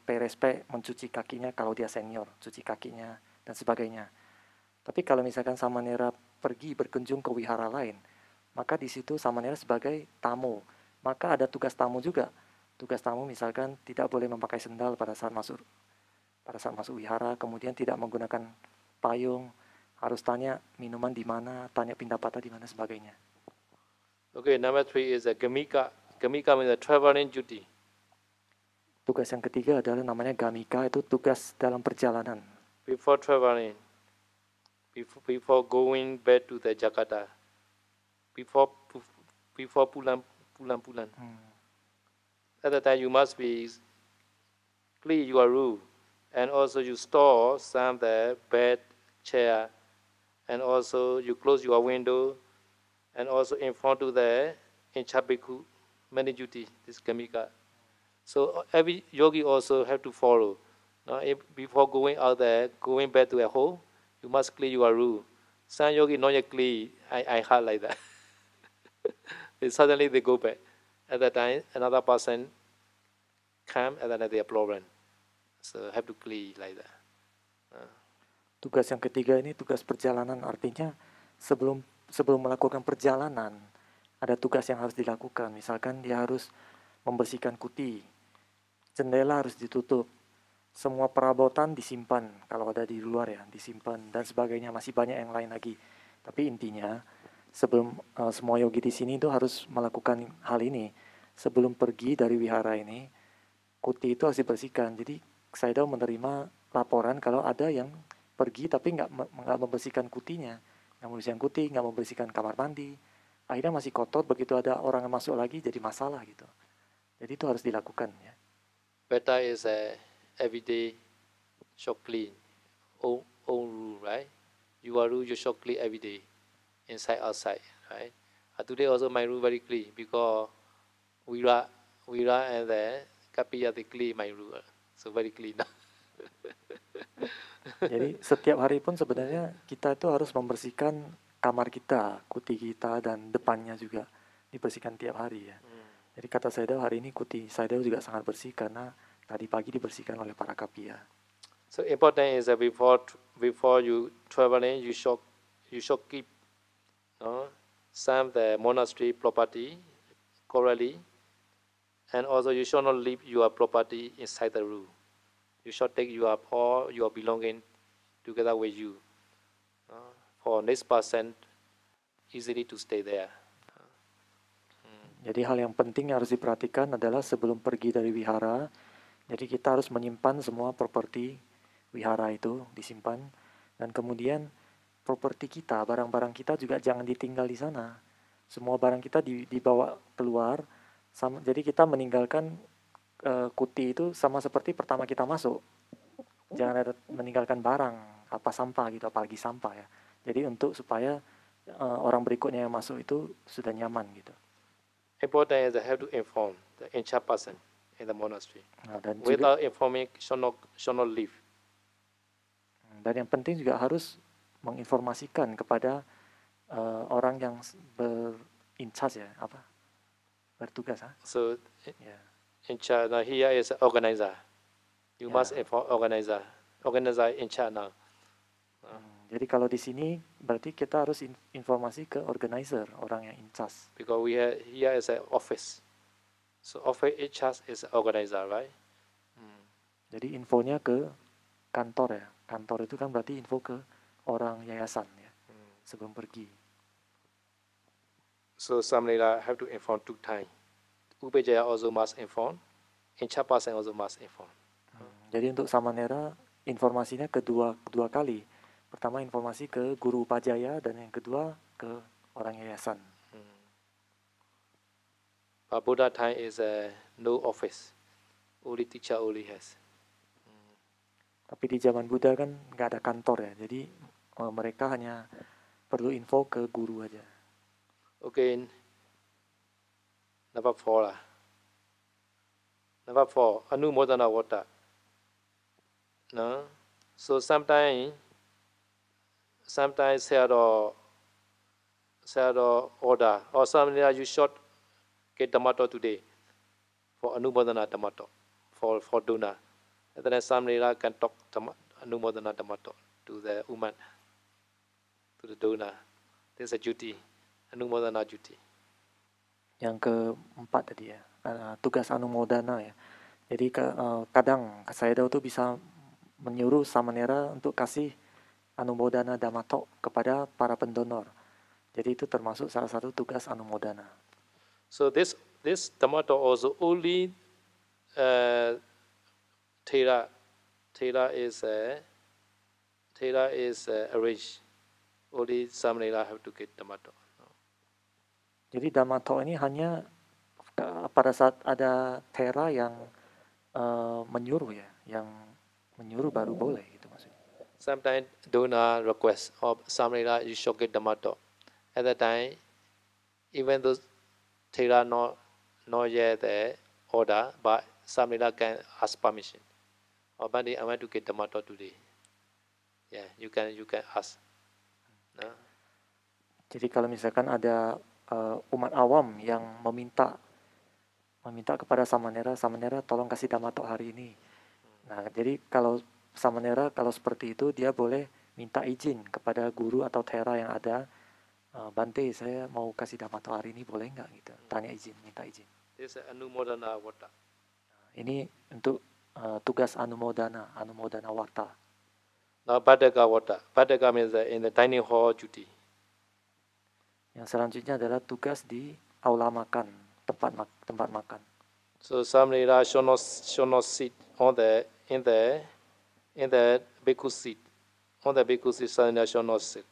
respect, mencuci kakinya kalau dia senior, cuci kakinya dan sebagainya. Tapi kalau misalkan samanera pergi berkunjung ke wihara lain, maka di situ samanera sebagai tamu. Maka ada tugas tamu juga. Tugas tamu misalkan tidak boleh memakai sendal pada saat masuk wihara, kemudian tidak menggunakan payung, harus tanya minuman di mana, tanya pindapata di mana, sebagainya. Okay, number 3 is a gamika. Gamika means a traveling duty. Tugas yang ketiga adalah namanya gamika, itu tugas dalam perjalanan. Before traveling, before going back to the Jakarta, before pulang. At that time you must be clean your room, and also you store some the bed, chair, and also you close your window, and also in front of the Inchabiku, many duty, this Gamika. So every yogi also have to follow. Now, before going out there, going back to a home, you must clean your room. Some yogi not yet clean, I heard like that. Suddenly they go back. At that time, another person come, and then they are problem. So have to clean like that. Tugas yang ketiga ini tugas perjalanan, artinya sebelum melakukan perjalanan ada tugas yang harus dilakukan. Misalkan dia harus membersihkan kuti, jendela harus ditutup, semua perabotan disimpan kalau ada di luar ya, disimpan dan sebagainya, masih banyak yang lain lagi. Tapi intinya sebelum semua yogi di sini itu harus melakukan hal ini. Sebelum pergi dari wihara ini, kuti itu harus dibersihkan. Jadi saya menerima laporan kalau ada yang pergi tapi nggak membersihkan kutinya, nggak membersihkan kuti, nggak membersihkan kamar mandi, akhirnya masih kotor, begitu ada orang yang masuk lagi jadi masalah gitu. Jadi itu harus dilakukan ya. Better is everyday should clean, own rule, right? Your rule you should clean every day, inside outside, right? Today also my room very clean because Vira and the Kapiya they clean my room, so very clean. Jadi setiap hari pun sebenarnya kita itu harus membersihkan kamar kita, kuti kita, dan depannya juga dibersihkan tiap hari ya. Jadi kata Sayadaw hari ini kuti Sayadaw juga sangat bersih karena tadi pagi dibersihkan oleh para kapiya. So important is that before you traveling, you should keep some the monastery property correctly, and also you should not leave your property inside the room. You should take all your belonging together with you. For next person easily to stay there. Jadi hal yang penting yang harus diperhatikan adalah sebelum pergi dari wihara, jadi kita harus menyimpan semua properti wihara itu disimpan, dan kemudian properti kita, barang-barang kita juga jangan ditinggal di sana. Semua barang kita dibawa keluar, jadi kita meninggalkan kuti itu sama seperti pertama kita masuk. Jangan ada meninggalkan barang, apa sampah gitu, apalagi sampah ya. Jadi untuk supaya orang berikutnya yang masuk itu sudah nyaman gitu. Important is to have to inform the in charge person in the monastery. Nah, dan Without informing, should not leave. Dan yang penting juga harus menginformasikan kepada orang yang in charge ya, bertugas. So Yeah. in charge now here is organizer. You Yeah. must inform organizer. Organizer in charge now. Jadi kalau di sini berarti kita harus informasi ke organizer, orang yang in charge. Because here is an office. So office in charge is organizer, right? Jadi infonya ke kantor ya. Kantor itu kan berarti info ke orang yayasan ya. Sebelum pergi. So Samnera have to inform 2 times. Upajaya also must inform. In charge person also must inform. Jadi untuk Samanera informasinya kedua kali. Pertama informasi ke guru Upajaya dan yang kedua ke orang yayasan. But Buddha time is no office. Only teacher only has. Tapi di zaman Buddha kan nggak ada kantor ya. Jadi mereka hanya perlu info ke guru aja. Okay. Number 4 lah. Number 4, Anumodana Vata. No? So sometimes Sayadaw order, or sometimes you should get Dhammato today for Anumodana Dhammato, for Duna. And then somebody can talk Anumodana Dhammato to the woman, to the Duna. There's a duty, Anumodana duty. Yang keempat tadi ya, tugas Anumodana ya. Jadi kadang Sayadaw tuh bisa menyuruh Samanera untuk kasih Anumodana Dhammato kepada para pendonor. Jadi itu termasuk salah satu tugas Anumodana. So this Dhammato also only Thera is arranged. Only Samanera have to get Dhammato. Jadi Dhammato ini hanya pada saat ada Thera yang menyuruh ya, yang menyuruh baru boleh gitu maksudnya. Sometimes Dona request or Samanera you should get Dhammato. At that time, even though Thera not yet the order, but Samanera can ask permission. Or Bandi, I want to get Dhammato today. Yeah, you can ask. No? Jadi kalau misalkan ada umat awam yang meminta kepada Samanera tolong kasih Dhammato hari ini. Nah, jadi kalau Samanera kalau seperti itu dia boleh minta izin kepada guru atau Thera yang ada, Bante saya mau kasih Dhammato hari ini boleh nggak gitu, minta izin. This is Anumodana Vata. Ini untuk tugas Anumodana Vata. Now Badaka Vata. Badaka means in the dining hall duty. Yang selanjutnya adalah tugas di aula makan, tempat makan. So Samanera should not sit in the bhikkhu seat. On the bhikkhu seat, Samanera should not sit.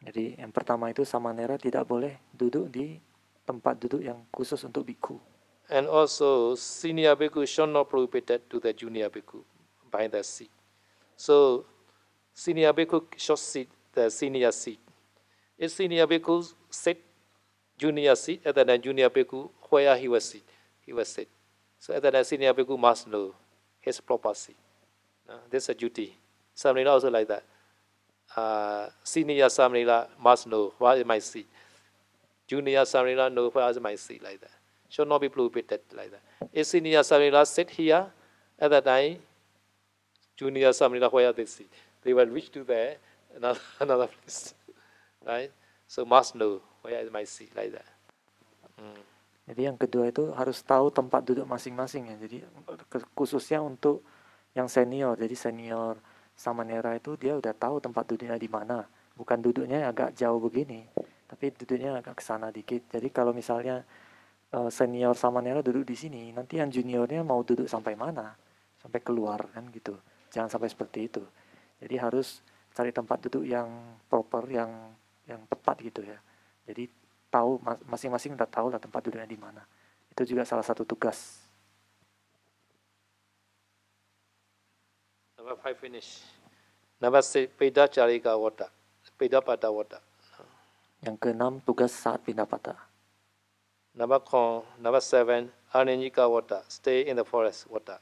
Jadi yang pertama itu Samanera tidak boleh duduk di tempat duduk yang khusus untuk bhikkhu. And also senior bhikkhu should not prohibited to the junior bhikkhu by the seat. So senior bhikkhu should sit the senior seat. If senior bhikkhu sit junior seat, and then junior bhikkhu where he will sit. So at that time, senior bhikkhu must know his property. This is a duty. Samnila also like that. Senior Samnila must know what is my seat. Junior Samnila know what is my seat, like that. Should not be prohibited like that. If senior Samnila sit here, at that time, junior Samnila where they sit, they will reach to there another place, right? So must know where is my seat, like that. Jadi yang kedua itu harus tahu tempat duduk masing-masing ya. Jadi khususnya untuk yang senior. Jadi senior Samanera itu dia udah tahu tempat duduknya di mana. Bukan duduknya agak jauh begini, tapi duduknya agak ke sana dikit. Jadi kalau misalnya senior Samanera duduk di sini, nanti yang juniornya mau duduk sampai mana? Sampai keluar kan gitu. Jangan sampai seperti itu. Jadi harus cari tempat duduk yang proper, yang tepat gitu ya. Jadi tahu masing-masing udah tahu lah tempat duduknya di mana. Itu juga salah satu tugas. Number 5 finish. Number 6 Peda Charika Wata. Peda Pada Wata. Yang keenam tugas saat pindapata. Number 7 Ananyika Wata. Stay in the forest Wata.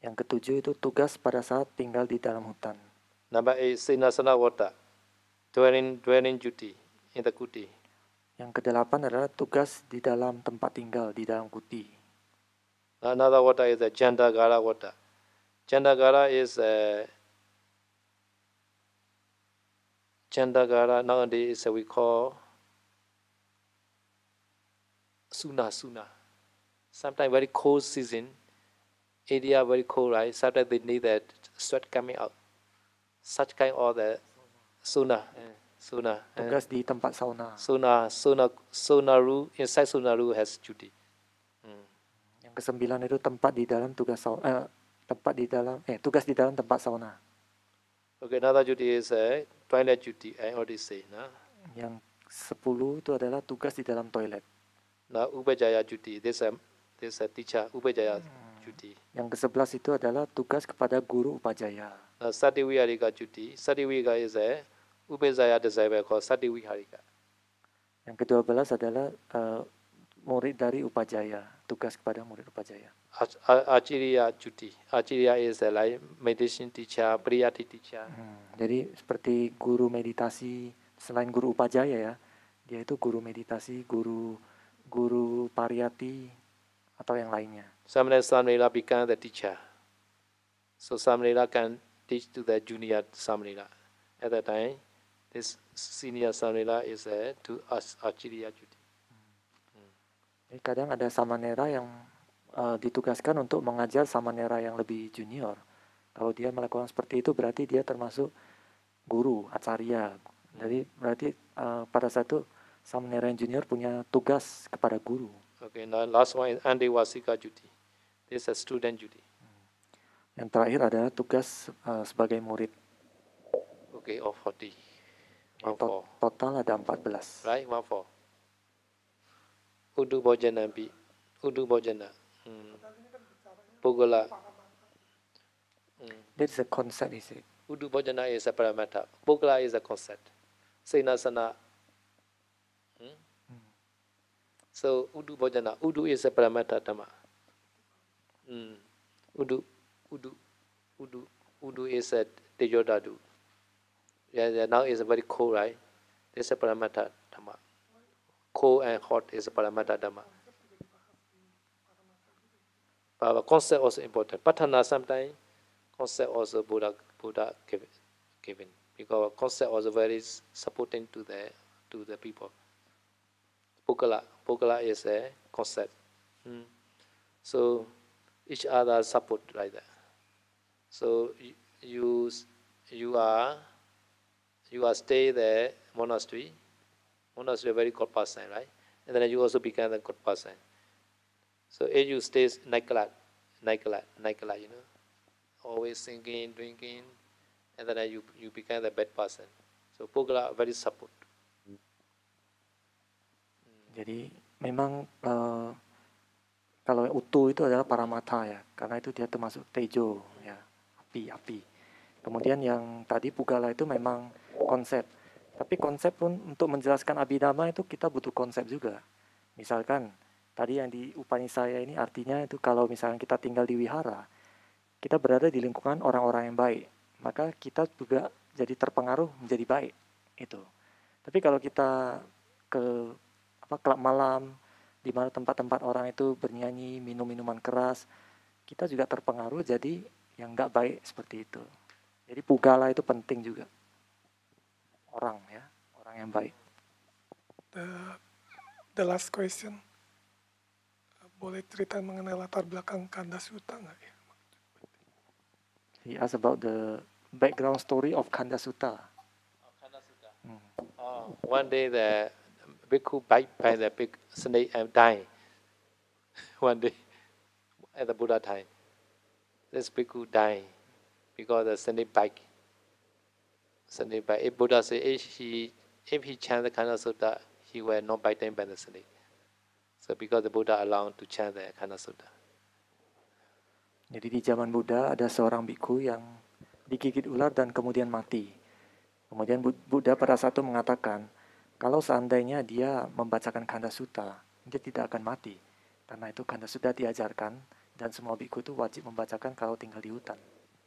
Yang ketujuh itu tugas pada saat tinggal di dalam hutan. Number 8 Sinasana Wata. Dwelling duty in the kuti. Yang kedelapan adalah tugas di dalam tempat tinggal, di dalam kuti. Another wata is a Jandagara wata. Jandagara is nowadays we call Suna. Sometimes very cold season, area very cold, right? Sometimes they need that sweat coming out. Such kind of the Suna. Tugas di tempat sauna. Sonaru, inside Sonaru has duty. Yang kesembilan itu tugas di dalam tempat sauna. Okay, another duty is toilet duty. I already say, no? Yang 10 itu adalah tugas di dalam toilet. Now Upajaya duty. This a teacher Upajaya duty. Yang ke-11 itu adalah tugas kepada guru upajaya. Now Sativiharika duty. Sativika is a Upajaya disciple called Sativiharika. Yang ke-12 adalah murid dari upajaya, tugas kepada murid upajaya. Aciriya duty. Aciriya is like meditation teacher, priyati teacher. Jadi seperti guru meditasi, selain guru upajaya ya, dia itu guru meditasi, guru pariyati atau yang lainnya. Samnila become the teacher. So Samnila can teach to the junior Samnila. At that time, this senior Samnila is to Aciriya duty. Jadi kadang ada samanera yang ditugaskan untuk mengajar samanera yang lebih junior. Kalau dia melakukan seperti itu berarti dia termasuk guru, acarya. Jadi berarti pada saat itu samanera yang junior punya tugas kepada guru. Okay, now last one is Andewasika duty. This is a student duty. Yang terakhir adalah tugas sebagai murid. Okay, of 40. Total ada 14. Right, 14. Udu Bojana B. Udu Bojana. Pugala. That's a concept, is it? Udu Bojana is a parameter. Pugala is a concept. Senasana. So Udu Bojana. Udu is a parameter dhamma. Udu is a Tejodadu. Yeah, now is very cold, right? This is a parameter dhamma. Cold and hot is a parameter dhamma. But concept also important. Patana sometimes concept also Buddha given because concept also very supporting to the people. Pukala is a concept. So each other support like that. So you are stay the monastery. Monastery very good person, right? And then you also become a good person. So if you stay nightclub, you know, always singing, drinking, and then you become the bad person. So Pugala very support. Jadi memang kalau utu itu adalah paramata ya, karena itu dia termasuk tejo ya, api. Kemudian yang tadi Pugala itu memang konsep. Tapi konsep pun untuk menjelaskan abhidhamma itu kita butuh konsep juga. Misalkan Tadi yang di Upanisaya ini artinya itu kalau misalnya kita tinggal di wihara, kita berada di lingkungan orang-orang yang baik, maka kita juga jadi terpengaruh menjadi baik itu. Tapi kalau kita ke klub malam, di mana tempat-tempat orang itu bernyanyi, minum minuman keras, kita juga terpengaruh jadi yang nggak baik seperti itu. Jadi pugala itu penting juga, orang yang baik. The last question, boleh cerita mengenai latar belakang Kanda Sutta nggak ya? He asked about the background story of Kanda Sutta. One day the bhikkhu bite by the big snake and died. One day at the Buddha time, this bhikkhu died because the snake bite. Snake bite. If Buddha said if he chant the Kanda Sutta, he will not bitten by the snake. So because the Buddha allowed to chant the Kanda Sutta. Jadi di zaman Buddha ada seorang bhikkhu yang digigit ular dan kemudian mati. Kemudian Buddha pada saat itu mengatakan, kalau seandainya dia membacakan Kanda Sutta, dia tidak akan mati. Karena itu Kanda Sutta diajarkan dan semua bhikkhu itu wajib membacakan kalau tinggal di hutan.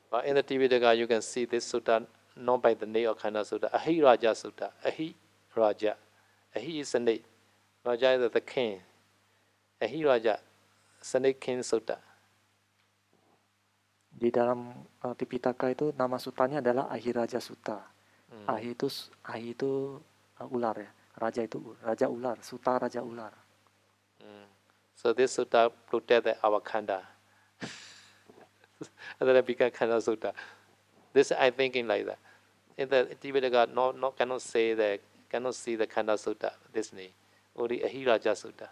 But in the Tipitaka you can see this sutta not by the name of Kanda Sutta, Ahi Raja Sutta, Ahi Raja. Ahi is snake, Raja is the king. Ahi Raja, Snake King Sutta. Di dalam Tipitaka itu nama sutanya adalah Ahiraja Sutta. Ahi itu ular ya. Raja itu raja ular, Sutta raja ular. So this sutta protected our Kanda. And then it became Kanda Sutta. This I thinking like that. In the Tipitaka cannot see the Kanda Sutta this name. Only Ahi Raja Sutta.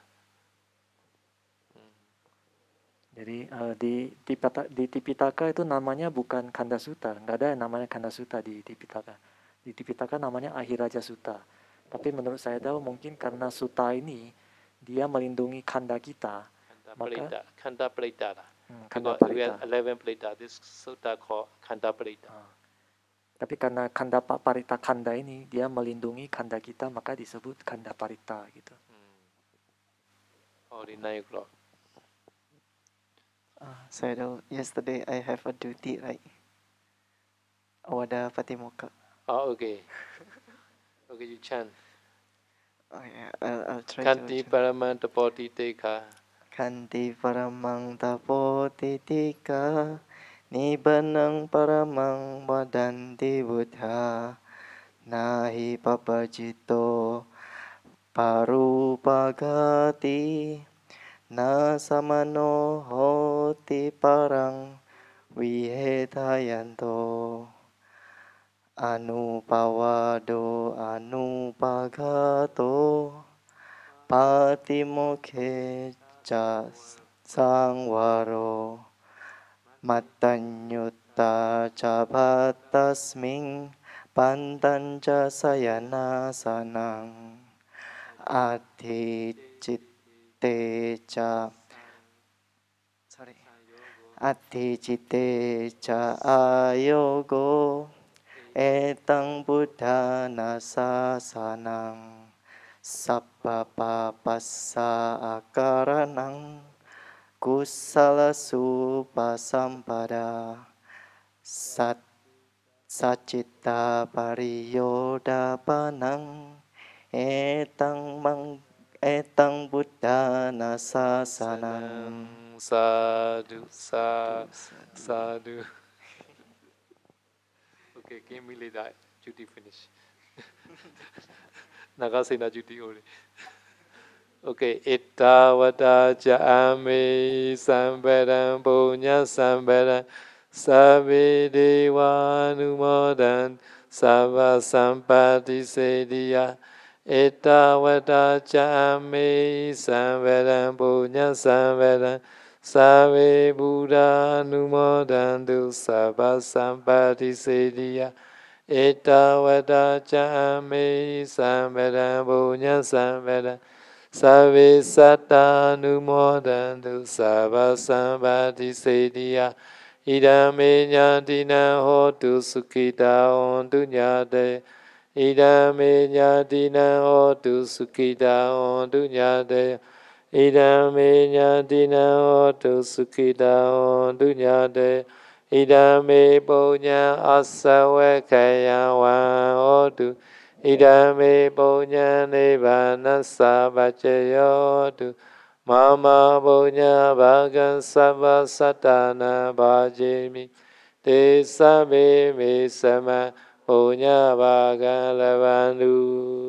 Jadi di Tipitaka itu namanya bukan Kanda Sutta, nggak ada yang namanya Kanda Sutta di Tipitaka. Di Tipitaka namanya Ahiraja Sutta. Tapi menurut saya tahu mungkin karena sutta ini dia melindungi kanda kita, Kanda Parita. Kanda We Parita. have 11 Parita. This sutta called Kanda Parita. Tapi karena Kanda Parita Kanda ini dia melindungi kanda kita, maka disebut Kanda Parita gitu. Only 9 o'clock. So yesterday I have a duty, right? Wada Patimokkha. Oh, okay. Okay, you chant. Okay, I'll try Kanti to. Paramanta Bodhiteka. Kanti paramang tapotitika nibanang paramang wadanti buddha nahi papajito parupagati na samano hoti parang vihetayanto anupawado anupagato patimokhe ca sangwaro matanyutta ca bhattasming pantanca sayana sanang ati citte ca ayogo etang buddhana sasanang sabba papassa akaranang kusala supasampada sacitta pariyodapanang etang buddhana sasanang. Sadhu, sadhu. Okay, give me later. Duty finish. Nagasena duty only. Okay, ittavata jami sambaram punya sambaram sabbe dewa numodan sabba sampati sediya. Ittavata jami sambaram punya sambaram sabbe buddha numodantu sabba sampati sediya. Ittavata jami sambaram punya sambaram Sabe satta numodantu sabba sampati sediya. Idame nyatina hotu sukhita ontu nyate. Idame nyatina hotu sukhita ontu nyate. idam me nyantina hotu sukhita hontu nyate idam me punya asawe kaya wa hotu idam me punya nibbana sabacaya hotu mama punya bhagan sabba satana bhajimi te sabe me sama punya bhagan lavandu.